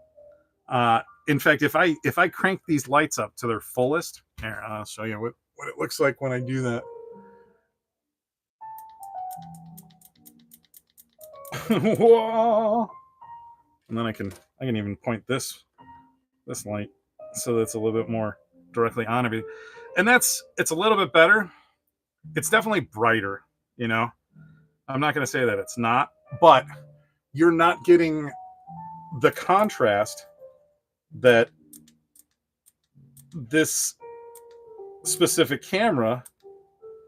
[SPEAKER 1] In fact, if I crank these lights up to their fullest, here, I'll show you what it looks like when I do that. Whoa! And then I can even point this light so that's a little bit more directly on everything. And it's a little bit better. It's definitely brighter, I'm not going to say that it's not, but you're not getting the contrast that this specific camera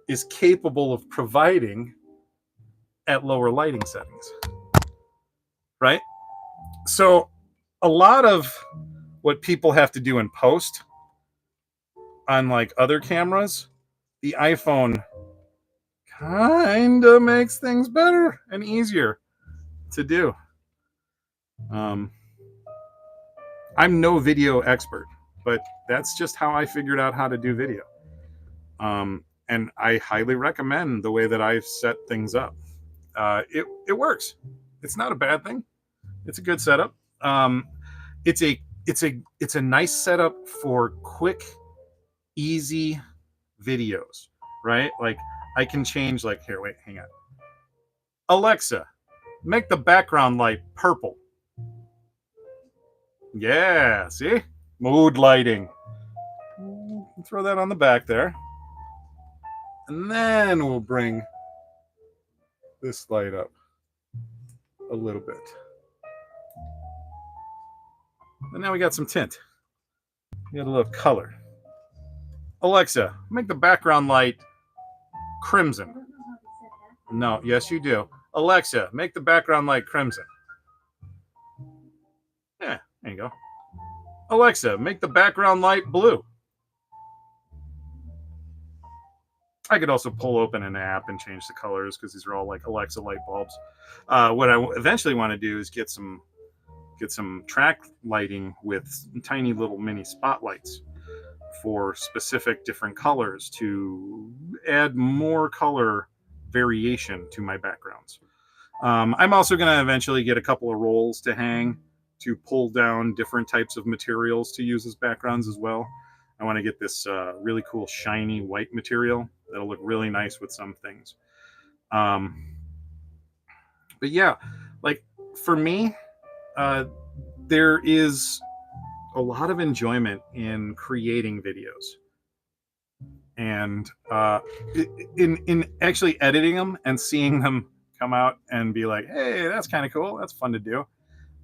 [SPEAKER 1] is capable of providing at lower lighting settings, right? So a lot of what people have to do in post on like other cameras, the iPhone kind of makes things better and easier to do. I'm no video expert, but that's just how I figured out how to do video. And I highly recommend the way that I've set things up. It works. It's not a bad thing. It's a good setup. It's a nice setup for quick, easy videos, right? Like I can change here, wait, hang on. Alexa, make the background light purple. Yeah, see? Mood lighting. Throw that on the back there. And then we'll bring this light up a little bit. And now we got some tint. We got a little color. Alexa, make the background light crimson. No, yes you do. Alexa, make the background light crimson. Yeah, there you go. Alexa, make the background light blue. I could also pull open an app and change the colors because these are all like Alexa light bulbs. What I eventually want to do is get some track lighting with tiny little mini spotlights for specific different colors to add more color variation to my backgrounds. I'm also going to eventually get a couple of rolls to hang to pull down different types of materials to use as backgrounds as well. I want to get this really cool shiny white material that'll look really nice with some things. But yeah, like for me, there is a lot of enjoyment in creating videos and in actually editing them and seeing them come out and be like, hey, that's kind of cool. That's fun to do.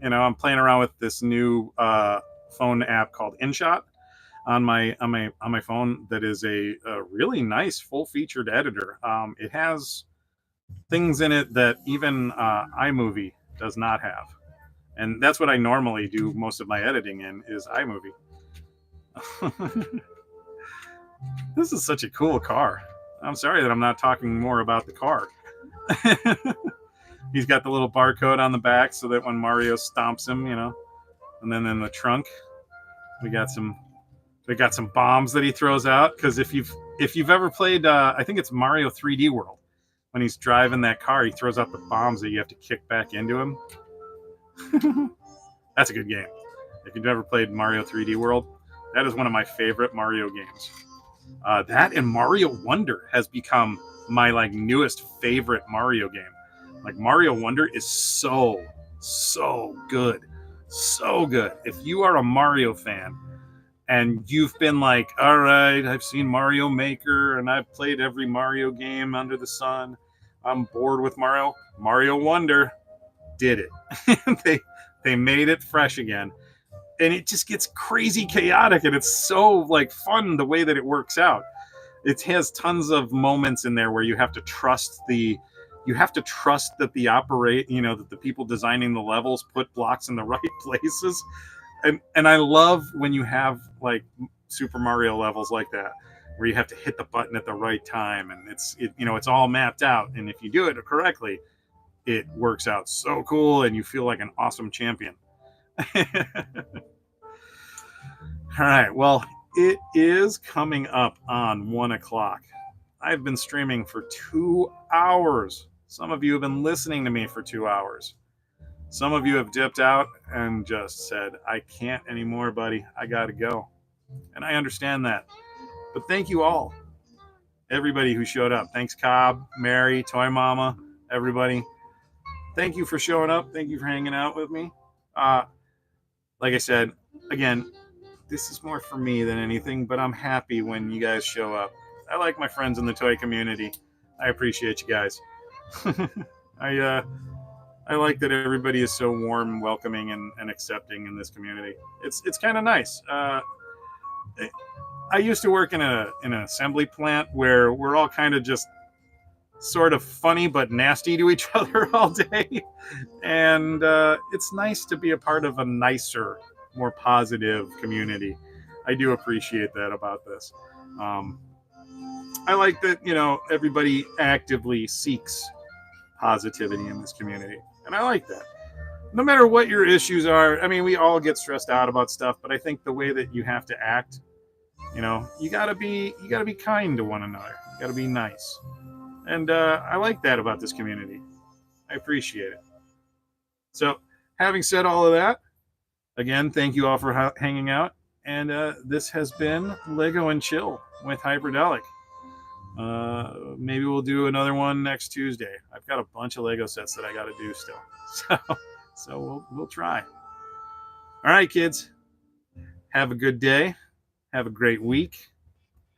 [SPEAKER 1] You know, I'm playing around with this new phone app called InShot on my phone that is a really nice full-featured editor. It has things in it that even iMovie does not have, and that's what I normally do most of my editing in is iMovie. This is such a cool car. I'm sorry that I'm not talking more about the car. He's got the little barcode on the back so that when Mario stomps him, you know, and then in the trunk, we got some bombs that he throws out. Because if you've ever played, I think it's Mario 3D World, when he's driving that car, he throws out the bombs that you have to kick back into him. That's a good game. If you've ever played Mario 3D World, that is one of my favorite Mario games. That and Mario Wonder has become my like newest favorite Mario game. Like Mario Wonder is so good. So good. If you are a Mario fan and you've been like, all right, I've seen Mario Maker and I've played every Mario game under the sun, I'm bored with Mario. Mario Wonder did it. They made it fresh again. And it just gets crazy chaotic and it's so like fun the way that it works out. It has tons of moments in there where you have to trust that the that the people designing the levels put blocks in the right places. And I love when you have like Super Mario levels like that, where you have to hit the button at the right time and it's all mapped out. And if you do it correctly, it works out so cool and you feel like an awesome champion. All right, well, it is coming up on 1 o'clock. I've been streaming for 2 hours. Some of you have been listening to me for 2 hours. Some of you have dipped out and just said, I can't anymore, buddy. I got to go. And I understand that. But thank you all. Everybody who showed up. Thanks, Cobb, Mary, Toy Mama, everybody. Thank you for showing up. Thank you for hanging out with me. Like I said, again, this is more for me than anything, but I'm happy when you guys show up. I like my friends in the toy community. I appreciate you guys. I like that everybody is so warm and welcoming and accepting in this community. It's kind of nice. I used to work in an assembly plant where we're all kind of just sort of funny but nasty to each other all day. And it's nice to be a part of a nicer, more positive community. I do appreciate that about this. I like that, everybody actively seeks positivity in this community. And I like that. No matter what your issues are, I mean, we all get stressed out about stuff, but I think the way that you have to act, you gotta be kind to one another. You gotta be nice. And I like that about this community. I appreciate it. So, having said all of that, again, thank you all for hanging out. And this has been Lego and Chill with Hyperdellic. Maybe we'll do another one next Tuesday. I've got a bunch of Lego sets that I got to do still. So we'll try. All right, kids. Have a good day. Have a great week.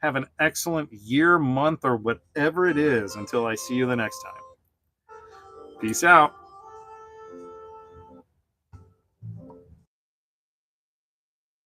[SPEAKER 1] Have an excellent year, month, or whatever it is until I see you the next time. Peace out.